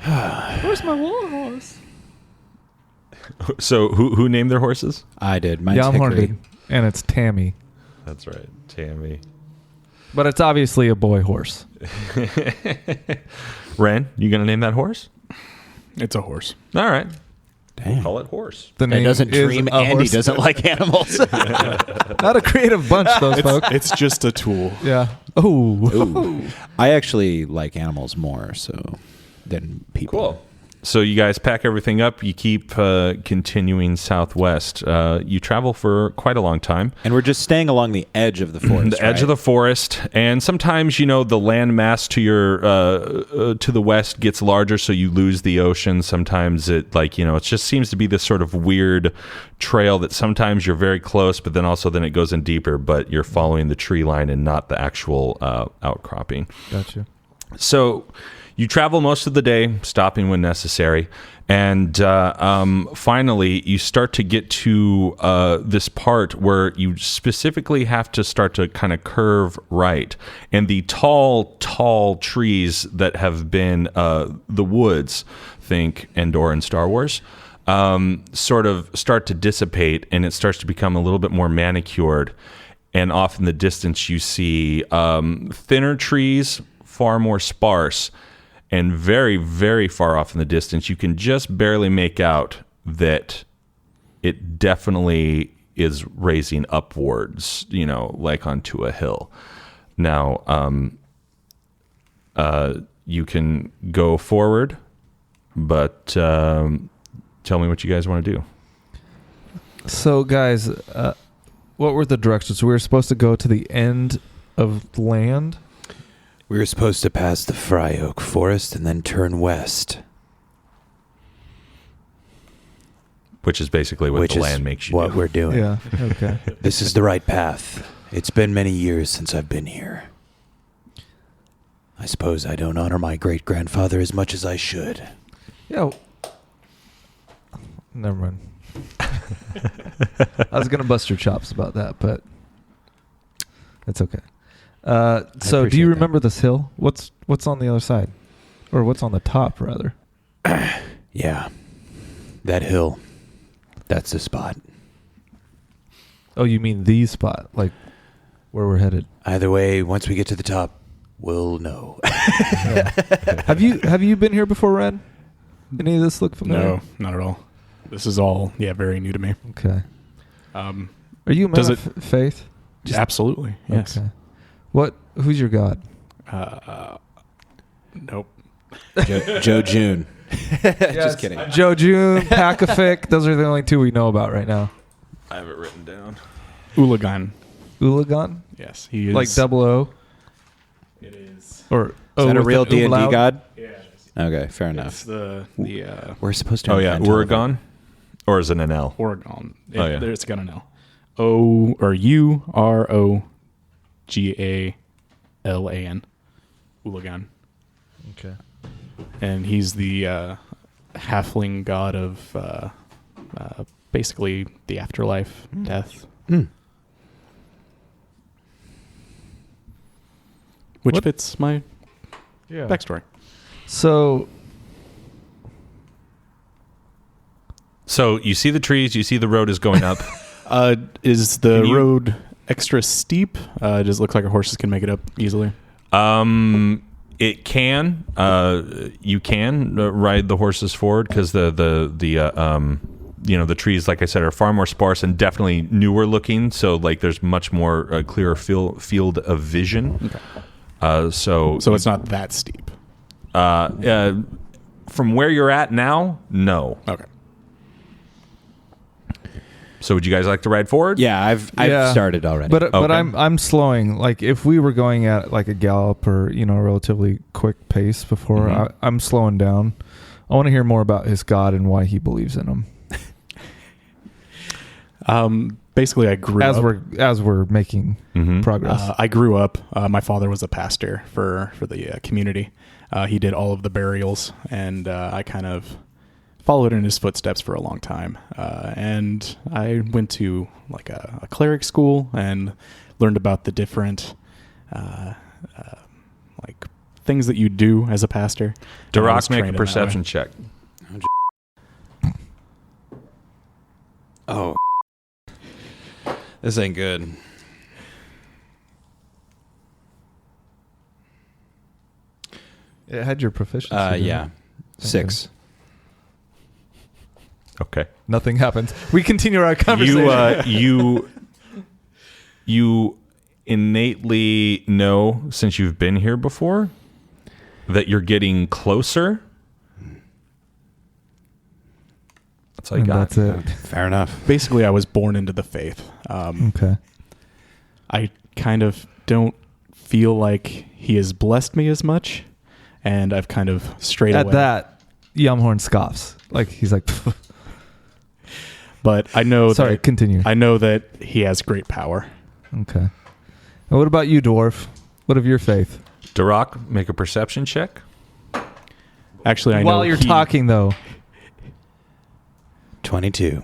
Where's my war horse?
So who named their horses?
I did. Mine's
Yalmahorn
Hickory.
did, and it's Tammy.
That's right, Tammy.
But it's obviously a boy horse.
Ren, you gonna name that horse?
It's a horse.
All right.
Damn.
We'll call it horse.
The
He
name
doesn't
is
dream
a
and he
horse.
doesn't like animals.
Not a creative bunch, those folks.
It's just a tool.
Yeah. Oh.
Ooh. I actually like animals more than people.
Cool. So you guys pack everything up. You keep continuing southwest. You travel for quite a long time.
And we're just staying along the edge of the forest.
The edge of the forest, and sometimes the land mass to your to the west gets larger, so you lose the ocean. Sometimes it it just seems to be this sort of weird trail that sometimes you're very close, but then it goes in deeper. But you're following the tree line and not the actual outcropping.
Gotcha.
So you travel most of the day, stopping when necessary. And finally, you start to get to this part where you specifically have to start to kind of curve right. And the tall trees that have been the woods, think Endor and Star Wars, sort of start to dissipate, and it starts to become a little bit more manicured. And off in the distance, you see thinner trees, far more sparse. And very, very far off in the distance, you can just barely make out that it definitely is raising upwards, like onto a hill. Now, you can go forward, but tell me what you guys want to do.
So, guys, what were the directions? We were supposed to go to the end of land.
We were supposed to pass the Fry Oak Forest and then turn west.
Which is basically what the land makes you do.
What we're doing.
Yeah, okay.
This is the right path. It's been many years since I've been here. I suppose I don't honor my great-grandfather as much as I should.
Yeah. Never mind. I was going to bust your chops about that, but it's okay. So do you remember this hill? What's on the other side? Or what's on the top, rather?
Yeah. That hill. That's the spot.
Oh, you mean the spot? Like where we're headed?
Either way, once we get to the top, we'll know.
Yeah. Have you been here before, Red? Any of this look familiar?
No, not at all. This is all, very new to me.
Okay. Are you a man of faith?
Absolutely, yes.
Okay. Who's your god?
Nope.
Joe June. Just kidding.
Joe June, Pacific. Those are the only two we know about right now.
I have it written down.
Ulagan.
Ulagan?
Yes, he is.
Like 00?
It is.
Or
Is that a
with
real
the
D&D
umlaut?
god?
Yeah.
Okay, fair enough.
It's the
We're supposed to.
Oh, yeah. Uragan? Or is it an L?
Oregon.
Oh, yeah.
There's got an L. Urogalan. Ulagan.
Okay.
And he's the halfling god of basically the afterlife, death. Which fits my backstory.
So
you see the trees, you see the road is going up.
Is the road extra steep? Does it look like our horses can make it up easily?
It can. You can ride the horses forward because the trees, like I said, are far more sparse and definitely newer looking. So like there's much more clearer field of vision.
Okay.
So
it's not that steep.
From where you're at now, no.
Okay.
So would you guys like to ride forward?
Yeah, I've started already.
But
Okay.
I'm slowing. Like if we were going at like a gallop or a relatively quick pace before, I'm slowing down. I want to hear more about his God and why he believes in him.
Basically, I grew up
as we're making progress.
I grew up. My father was a pastor for the community. He did all of the burials, and I kind of followed in his footsteps for a long time. And I went to like a cleric school and learned about the different like things that you do as a pastor.
Duroc, make a perception check.
Oh, this ain't good.
It had your proficiency.
Yeah. 6.
Okay.
Nothing happens. We continue our conversation.
You innately know, since you've been here before, that you're getting closer. That's all you got.
That's it.
Fair enough.
Basically, I was born into the faith.
Okay.
I kind of don't feel like he has blessed me as much, and I've kind of strayed away.
At that, Yamhorn scoffs. Like he's like.
But I know.
Sorry, continue.
I know that he has great power.
Okay. And what about you, dwarf? What of your faith?
Duroc, make a perception check.
Actually, I know
While you're talking, though.
22.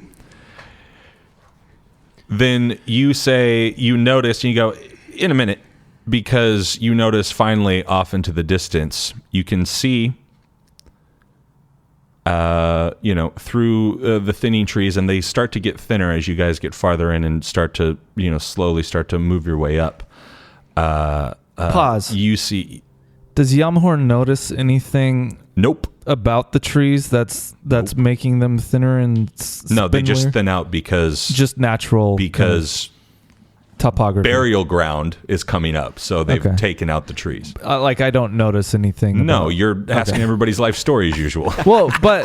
Then you say you notice, and you go, in a minute, because you notice finally off into the distance, you can see, through the thinning trees, and they start to get thinner as you guys get farther in and start to, slowly start to move your way up.
Pause.
You see...
Does Yamhorn notice anything
Nope.
about the trees that's making them thinner and
No, they just
spindlier?
thin out because
natural
because
topography.
burial ground is coming up, so they've
Okay.
taken out the trees.
I don't notice anything.
No,
about-
you're asking everybody's life story as usual.
Well, but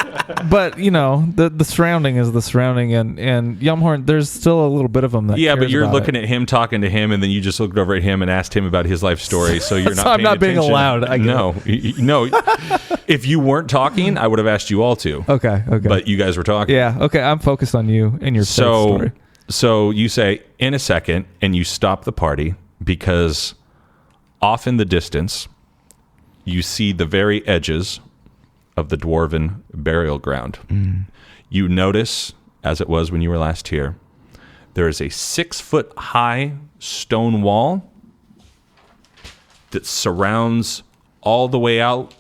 the surrounding is the surrounding, and Yamhorn, there's still a little bit of them that
Yeah, but
cares
you're
about
looking
it.
at him, talking to him, and then you just looked over at him and asked him about his life story. So you're not.
So I'm
paying
not being
attention.
allowed, I get
No, no. If you weren't talking, I would have asked you all to.
Okay.
But you guys were talking.
Yeah. Okay. I'm focused on you and your faith story.
So you say, in a second, and you stop the party because off in the distance, you see the very edges of the dwarven burial ground. You notice, as it was when you were last here, there is a 6-foot high stone wall that surrounds all the way out,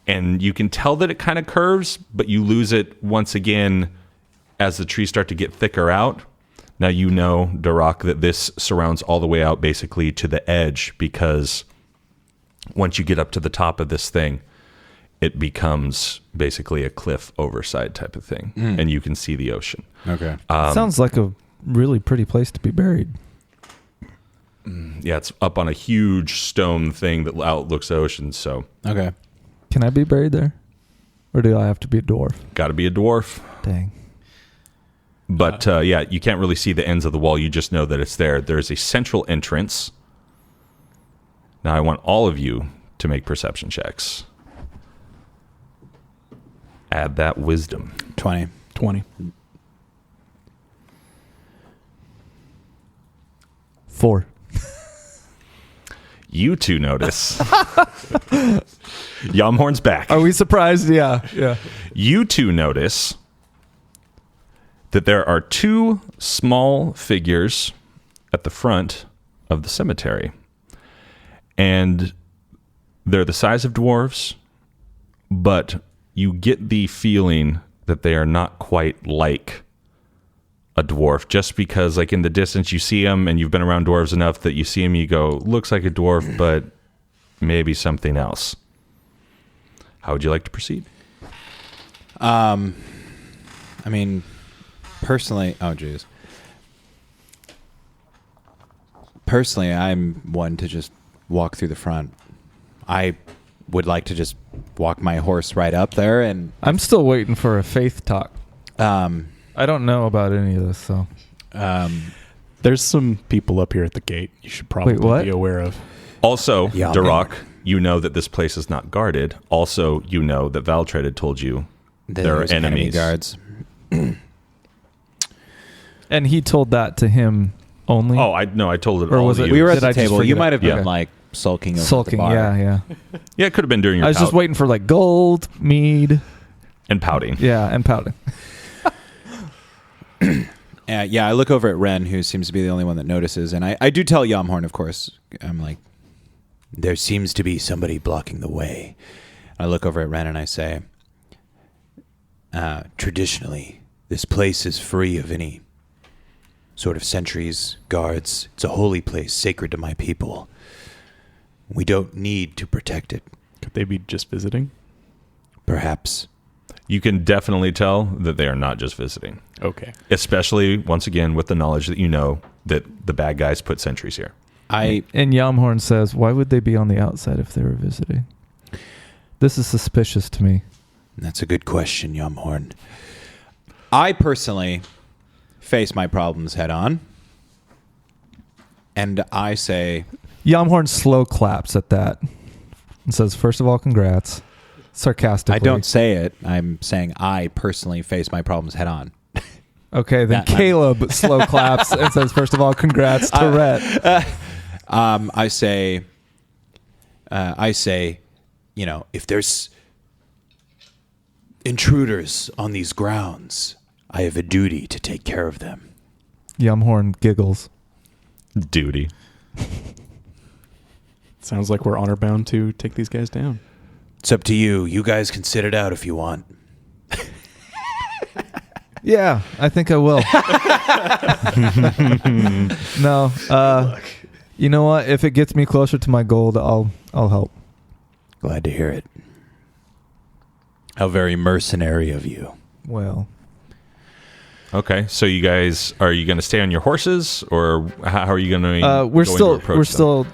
and you can tell that it kind of curves, but you lose it once again as the trees start to get thicker out. Now you know, Duroc, that this surrounds all the way out basically to the edge, because once you get up to the top of this thing, it becomes basically a cliff overside type of thing, and you can see the ocean.
Okay.
Sounds like a really pretty place to be buried.
Yeah, it's up on a huge stone thing that outlooks the ocean, so
Okay.
Can I be buried there, or do I have to be a dwarf?
got to be a dwarf.
Dang.
But yeah, you can't really see the ends of the wall. You just know that it's there. There's a central entrance. Now I want all of you to make perception checks. Add that wisdom.
20.
20.
4.
You two notice. Yamhorn's back.
Are we surprised? Yeah. Yeah.
You two notice that there are 2 small figures at the front of the cemetery. And they're the size of dwarves, but you get the feeling that they are not quite like a dwarf, just because, like, in the distance you see them, and you've been around dwarves enough that you see them, you go, looks like a dwarf, but maybe something else. How would you like to proceed?
I mean, personally, personally, I'm one to just walk through the front. I would like to just walk my horse right up there, and
I'm still waiting for a faith talk. I don't know about any of this, so.
There's some people up here at the gate you should probably
what?
be aware of.
Also,
Yeah,
Duroc, you know that this place is not guarded. Also, you know that Valtred had told you there are
there's enemy
enemies.
guards.
And he told that to him only.
Oh, I told it
Or
all
was
of
it-
you.
We were at
Did
the
I just
table.
forget
You
it?
might have
Yeah.
been like sulking over
Sulking.
at the bar.
Yeah.
Yeah, it could have been during your
I was just
pout
waiting for like gold, mead.
and pouting.
Yeah, and pouting.
Yeah, I look over at Ren, who seems to be the only one that notices, and I do tell Yamhorn, of course. I'm like, there seems to be somebody blocking the way. I look over at Ren and I say, traditionally, this place is free of any sort of sentries, guards. It's a holy place, sacred to my people. We don't need to protect it.
Could they be just visiting?
Perhaps.
You can definitely tell that they are not just visiting.
Okay.
Especially, once again, with the knowledge that you know that the bad guys put sentries here.
I
And Yamhorn says, why would they be on the outside if they were visiting? This is suspicious to me.
That's a good question, Yamhorn. I personally face my problems head on. And I say,
Yamhorn slow claps at that and says, first of all, congrats. Sarcastically.
I don't say it. I'm saying I personally face my problems head on.
Okay, then
That-
Caleb slow claps and says, first of all, congrats to Rhett.
I say, I say, if there's intruders on these grounds, I have a duty to take care of them.
Yumhorn giggles.
Duty.
Sounds like we're honor bound to take these guys down.
It's up to you. You guys can sit it out if you want.
Yeah, I think I will. No, you know what? If it gets me closer to my goal, I'll help.
Glad to hear it. How very mercenary of you.
Well,
Okay, so you guys, are you going to stay on your horses, or how are you going to?
we're still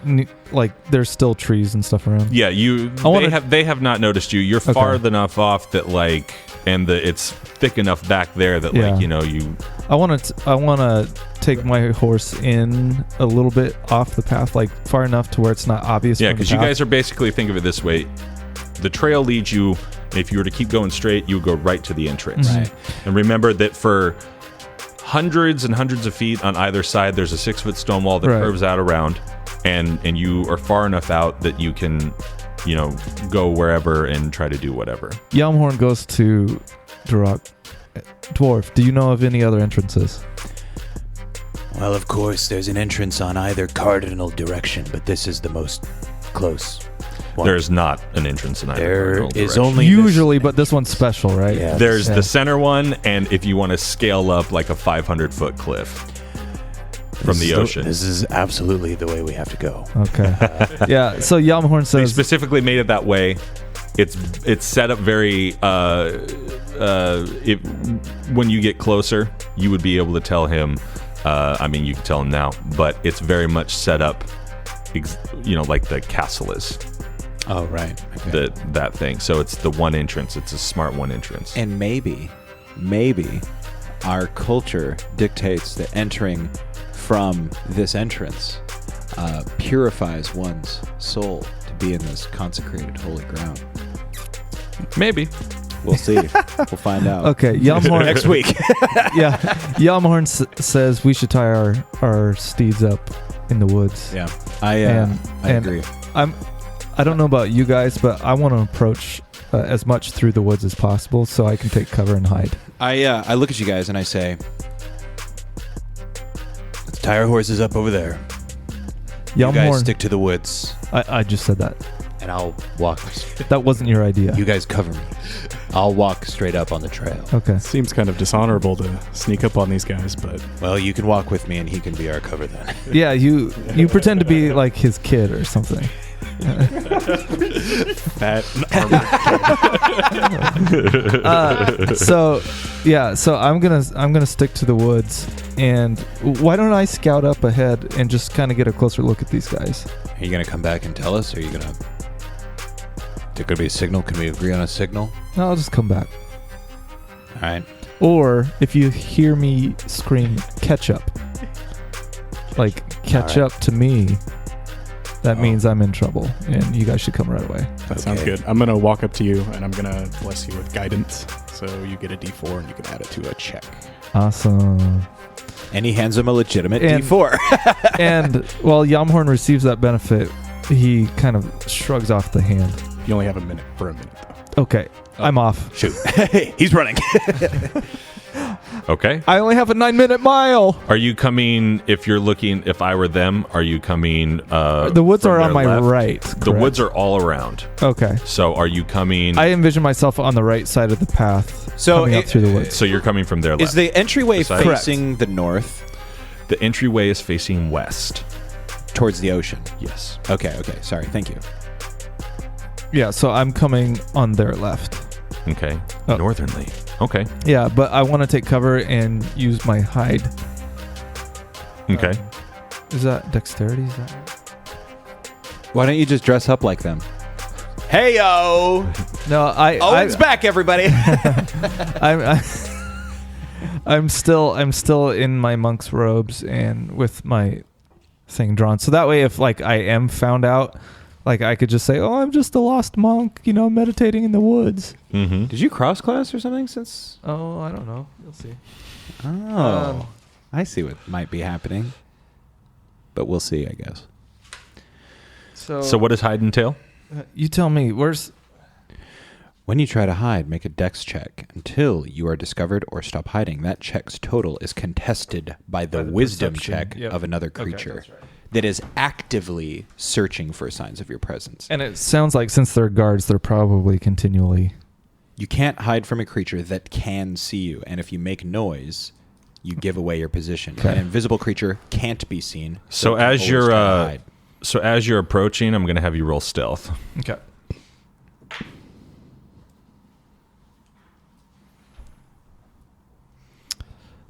like there's still trees and stuff around.
Yeah, they have not noticed you. You're far enough off that it's thick enough back there that you.
I want to take my horse in a little bit off the path, like far enough to where it's not obvious.
Yeah, because you guys are basically, think of it this way: the trail leads you. If you were to keep going straight, you would go right to the entrance.
Mm-hmm.
Right.
And remember that for hundreds and hundreds of feet on either side, there's a 6-foot stone wall that curves out around, and you are far enough out that you can, go wherever and try to do whatever.
Yelmhorn goes to Duroc. Dwarf, do you know of any other entrances?
Well, of course, there's an entrance on either cardinal direction, but this is the most close one.
There's not an entrance in either
There
cardinal
is
direction.
only
Usually, but this one's special, right?
Yeah.
There's the center one, and if you want to scale up, like a 500-foot cliff from the ocean.
This is absolutely the way we have to go.
Okay. Yeah. So Yelmhorn
They
says
specifically made it that way. It's set up very. When you get closer, you would be able to tell him. You can tell him now, but it's very much set up, like the castle is.
Oh, right. Okay.
That thing. So it's the one entrance. It's a smart one entrance.
And maybe our culture dictates that entering from this entrance purifies one's soul to be in this consecrated holy ground.
Maybe.
We'll see. We'll find out.
okay. Yelmhorn
Next week.
Yeah. Yelmhorn says we should tie our steeds up in the woods.
Yeah. I agree.
I don't know about you guys, but I want to approach as much through the woods as possible so I can take cover and hide.
I look at you guys and I say, let's tie our horses up over there. You guys
Yelmhorn,
stick to the woods,
I just said that.
and I'll walk.
That wasn't your idea.
You guys cover me. I'll walk straight up on the trail.
Okay.
Seems kind of dishonorable to sneak up on these guys, but
Well, you can walk with me, and he can be our cover then.
Yeah, you pretend to be like his kid or something.
that
So I'm gonna stick to the woods, and why don't I scout up ahead and just kind of get a closer look at these guys?
Are you gonna come back and tell us? Or are you gonna? There could be a signal. Can we agree on a signal?
No, I'll just come back.
All right.
Or if you hear me scream ketchup, like catch up to me, that means I'm in trouble, and you guys should come right away.
That sounds good. I'm going to walk up to you, and I'm going to bless you with guidance. So you get a D4, and you can add it to a check.
Awesome.
And he hands him a legitimate
And-
D4.
And while Yamhorn receives that benefit, he kind of shrugs off the hand.
You only have a minute, though.
Okay, I'm off.
Shoot. He's running.
Okay.
I only have a 9-minute mile.
Are you coming, if I were them, are you coming
The woods
from
are on
their
my
left?
right.
The
correct?
woods are all around.
Okay.
So are you coming
I envision myself on the right side of the path,
So
coming up through the woods.
so you're coming from their left.
Is the entryway
Correct.
facing the north
The entryway is facing west.
towards the ocean?
Yes.
Okay. Sorry. Thank you.
Yeah, so I'm coming on their left.
Okay.
Oh.
Northernly. Okay.
Yeah, but I want to take cover and use my hide.
Okay.
Is that dexterity? Is that right?
Why don't you just dress up like them? Hey yo!
No,
Owen's back, everybody.
I'm still in my monk's robes and with my thing drawn. So that way, if like I am found out, like I could just say, "Oh, I'm just a lost monk, meditating in the woods."
Mm-hmm.
Did you cross class or something since?
Oh, I don't know. You'll see.
Oh, I see what might be happening, but we'll see, I guess.
So
So what does hide entail?
You tell me. Where's...
When you try to hide, make a dex check. Until you are discovered or stop hiding, that check's total is contested by the wisdom
perception.
check
Yep.
of another
Okay,
creature
that's right.
that is actively searching for signs of your presence.
And it sounds like since they're guards, they're probably continually...
You can't hide from a creature that can see you, and if you make noise, you give away your position.
Okay.
An invisible creature can't be seen.
So
it can
as
always
you're
try to hide.
so as you're approaching, I'm going to have you roll stealth.
Okay.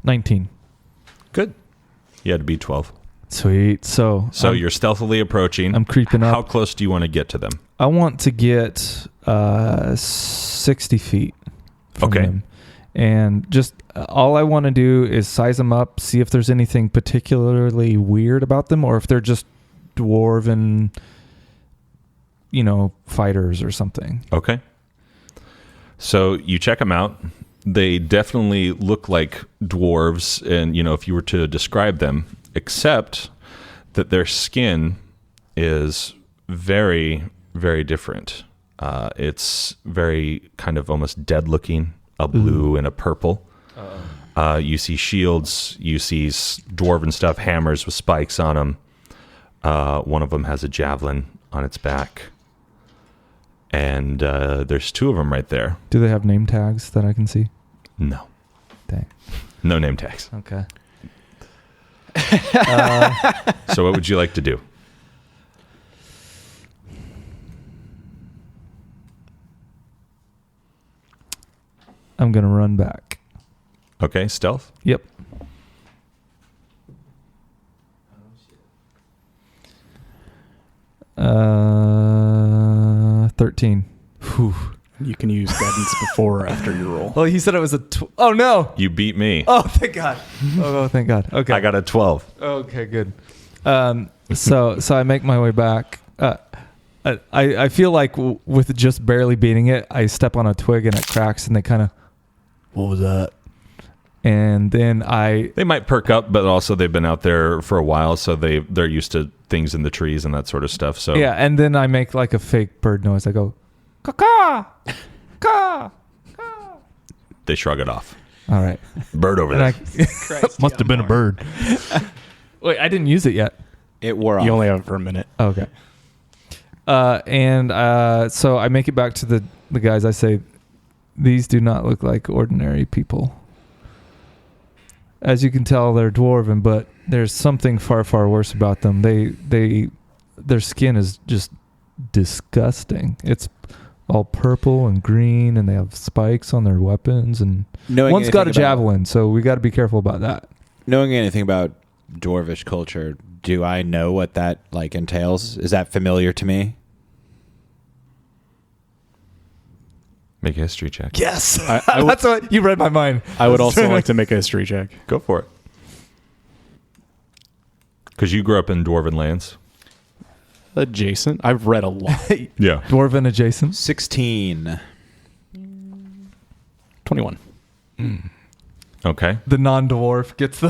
$19.
Good. You had to be 12.
Sweet. So
You're stealthily approaching.
I'm creeping up.
How close do you want to get to them?
I want to get 60 feet from
Okay.
them. And just all I want to do is size them up, see if there's anything particularly weird about them or if they're just dwarven, fighters or something.
Okay. So you check them out. They definitely look like dwarves, and if you were to describe them, except that their skin is very, very different. It's very kind of almost dead looking, a blue and a purple. You see shields, you see dwarven stuff, hammers with spikes on them. One of them has a javelin on its back. And there's two of them right there.
Do they have name tags that I can see?
No.
Dang.
No name tags.
Okay.
So what would you like to do?
I'm going to run back.
Okay, stealth.
Yep. Uh, 13. Whew.
You can use guidance before or after your roll.
Well, he said it was a... oh, no.
You beat me.
Oh, thank God. Oh, thank God. Okay.
I got a 12.
Okay, good. So I make my way back. I feel like with just barely beating it, I step on a twig and it cracks and they kind of... What was that? And then
They might perk up, but also they've been out there for a while, so they're used to things in the trees and that sort of stuff. So
yeah, and then I make like a fake bird noise. I go, caw, caw.
they shrug it off.
All right.
Bird over
And
there.
must have been a bird. Wait, I didn't use it yet.
It wore off.
You only have it for a minute.
Okay. So I make it back to the guys. I say, these do not look like ordinary people. As you can tell, they're dwarven, but there's something far, far worse about them. Their skin is just disgusting. It's all purple and green, and they have spikes on their weapons. And one's got a javelin, so we got to be careful about that.
Knowing anything about dwarvish culture, do I know what that entails? Is that familiar to me?
Make a history check.
Yes,
I
that's what you read my mind.
I would also like to make a history check.
Go for it. Because you grew up in dwarven lands.
Adjacent. I've read a lot.
Yeah.
Dwarven adjacent.
16.
21.
Okay.
The non-dwarf gets the...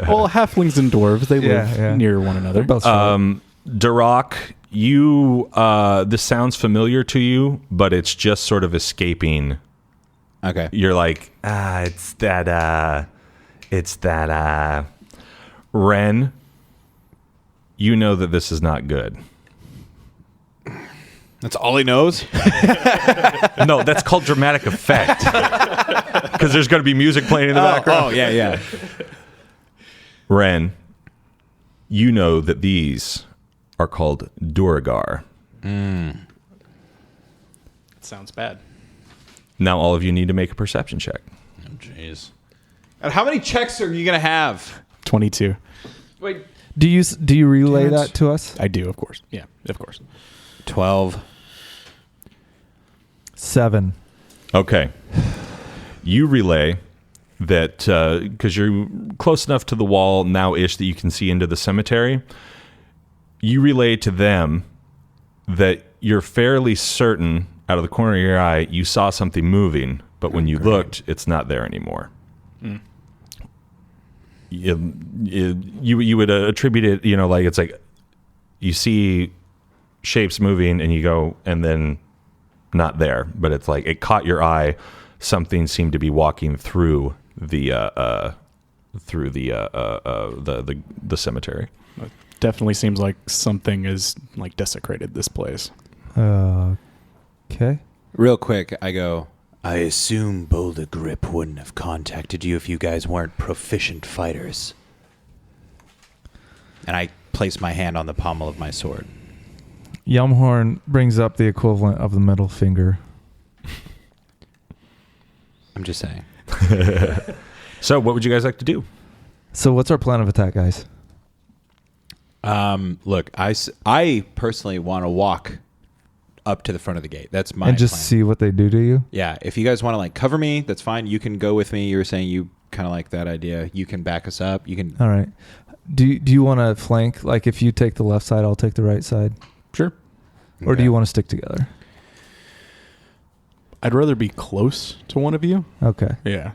Well, halflings and dwarves, they live
yeah.
near one another.
They're both short.
Duroc, this sounds familiar to you, but it's just sort of escaping.
Okay.
You're like, it's that Ren, you know that this is not good.
That's all he knows?
No, that's called dramatic effect. Because there's going to be music playing in the background.
Oh, yeah.
Ren, you know that these are called Duragar.
Sounds bad.
Now all of you need to make a perception check.
Oh, jeez. And how many checks are you going to have?
22.
Wait, do you relay that to us?
I do, of course. Yeah, of course.
12.
7.
Okay. You relay that because you're close enough to the wall now-ish that you can see into the cemetery. You relay to them that you're fairly certain out of the corner of your eye you saw something moving, but when you looked, it's not there anymore. You would attribute it, it's like you see shapes moving, and you go, and then not there, but it's like it caught your eye. Something seemed to be walking through the cemetery.
It definitely seems like something is like desecrated this place.
Okay.
Real quick, I go, I assume Boulder Grip wouldn't have contacted you if you guys weren't proficient fighters. And I place my hand on the pommel of my sword.
Yumhorn brings up the equivalent of the middle finger.
I'm just saying.
So what would you guys like to do?
So what's our plan of attack, guys?
Look, I personally want to walk up to the front of the gate. That's my
and just
plan.
see what they do to you?
Yeah, if you guys want to like cover me, that's fine. You can go with me. You were saying you kind of like that idea. You can back us up. You can.
All right. Do you want to flank? Like if you take the left side, I'll take the right side?
Sure.
Or
Okay.
do you want to stick together?
I'd rather be close to one of you.
Okay.
Yeah.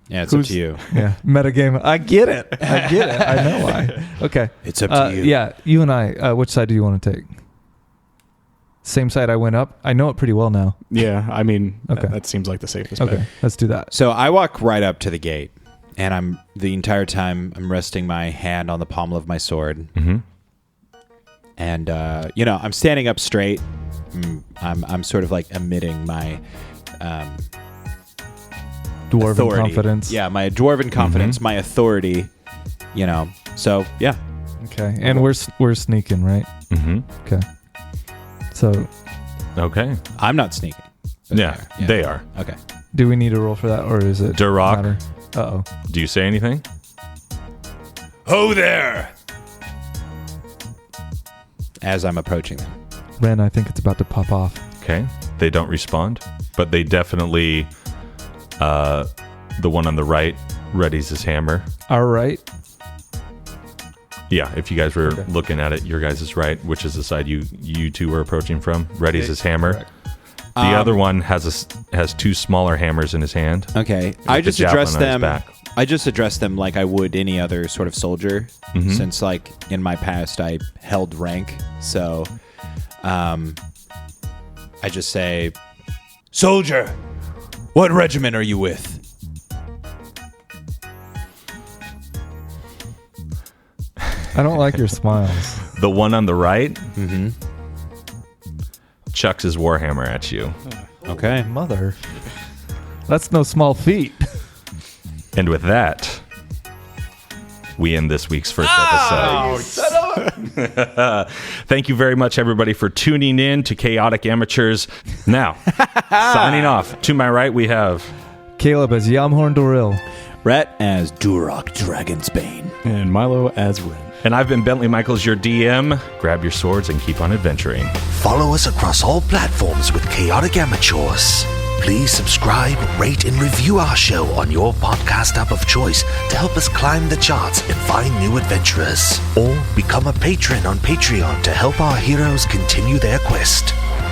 Yeah, it's up
Who's-
to you.
Yeah. Metagame. I get it. I know why. Okay.
It's up to you.
Yeah. You and I, which side do you want to take? Same side I went up? I know it pretty well now.
Yeah. I mean,
Okay.
that seems like the safest
Okay.
bet.
Let's do that.
So I walk right up to the gate, and the entire time I'm resting my hand on the pommel of my sword,
Mm-hmm.
and I'm standing up straight. I'm sort of like emitting my
Dwarven
authority.
confidence.
Yeah, my dwarven confidence, my authority. So yeah.
Okay. And we're sneaking, right?
Mm-hmm.
Okay. So
Okay.
I'm not sneaking. but
Yeah, they are.
Okay.
do we need a roll for that, or is it
Duroc.
matter? Uh-oh.
Do you say anything?
Ho there! As I'm approaching them.
Ren, I think it's about to pop off.
Okay. They don't respond, but they definitely, the one on the right readies his hammer.
All right.
Yeah, if you guys were
Okay.
looking at it, your guys is right, which is the side you two were approaching from. Readies his hammer.
Correct.
The other one has two smaller hammers in his hand.
Okay.
with
I
the
just
javelin
address
on his
them.
back.
I just address them like I would any other sort of soldier,
Mhm.
since like in my past I held rank. So, I just say, "Soldier, what regiment are you with?"
I don't like your smiles.
The one on the right
Mm-hmm.
chucks his warhammer at you.
Okay.
Mother. That's no small feat.
And with that, we end this week's first episode. Thank you very much, everybody, for tuning in to Chaotic Amateurs. Now, signing off. To my right, we have
Caleb as Yamhorn Doril.
Rhett as Duroc Dragonsbane.
And Milo as Ren.
and I've been Bentley Michaels, your DM. Grab your swords and keep on adventuring.
Follow us across all platforms with Chaotic Amateurs. Please subscribe, rate, and review our show on your podcast app of choice to help us climb the charts and find new adventurers. Or become a patron on Patreon to help our heroes continue their quest.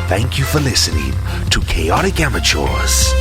Thank you for listening to Chaotic Amateurs.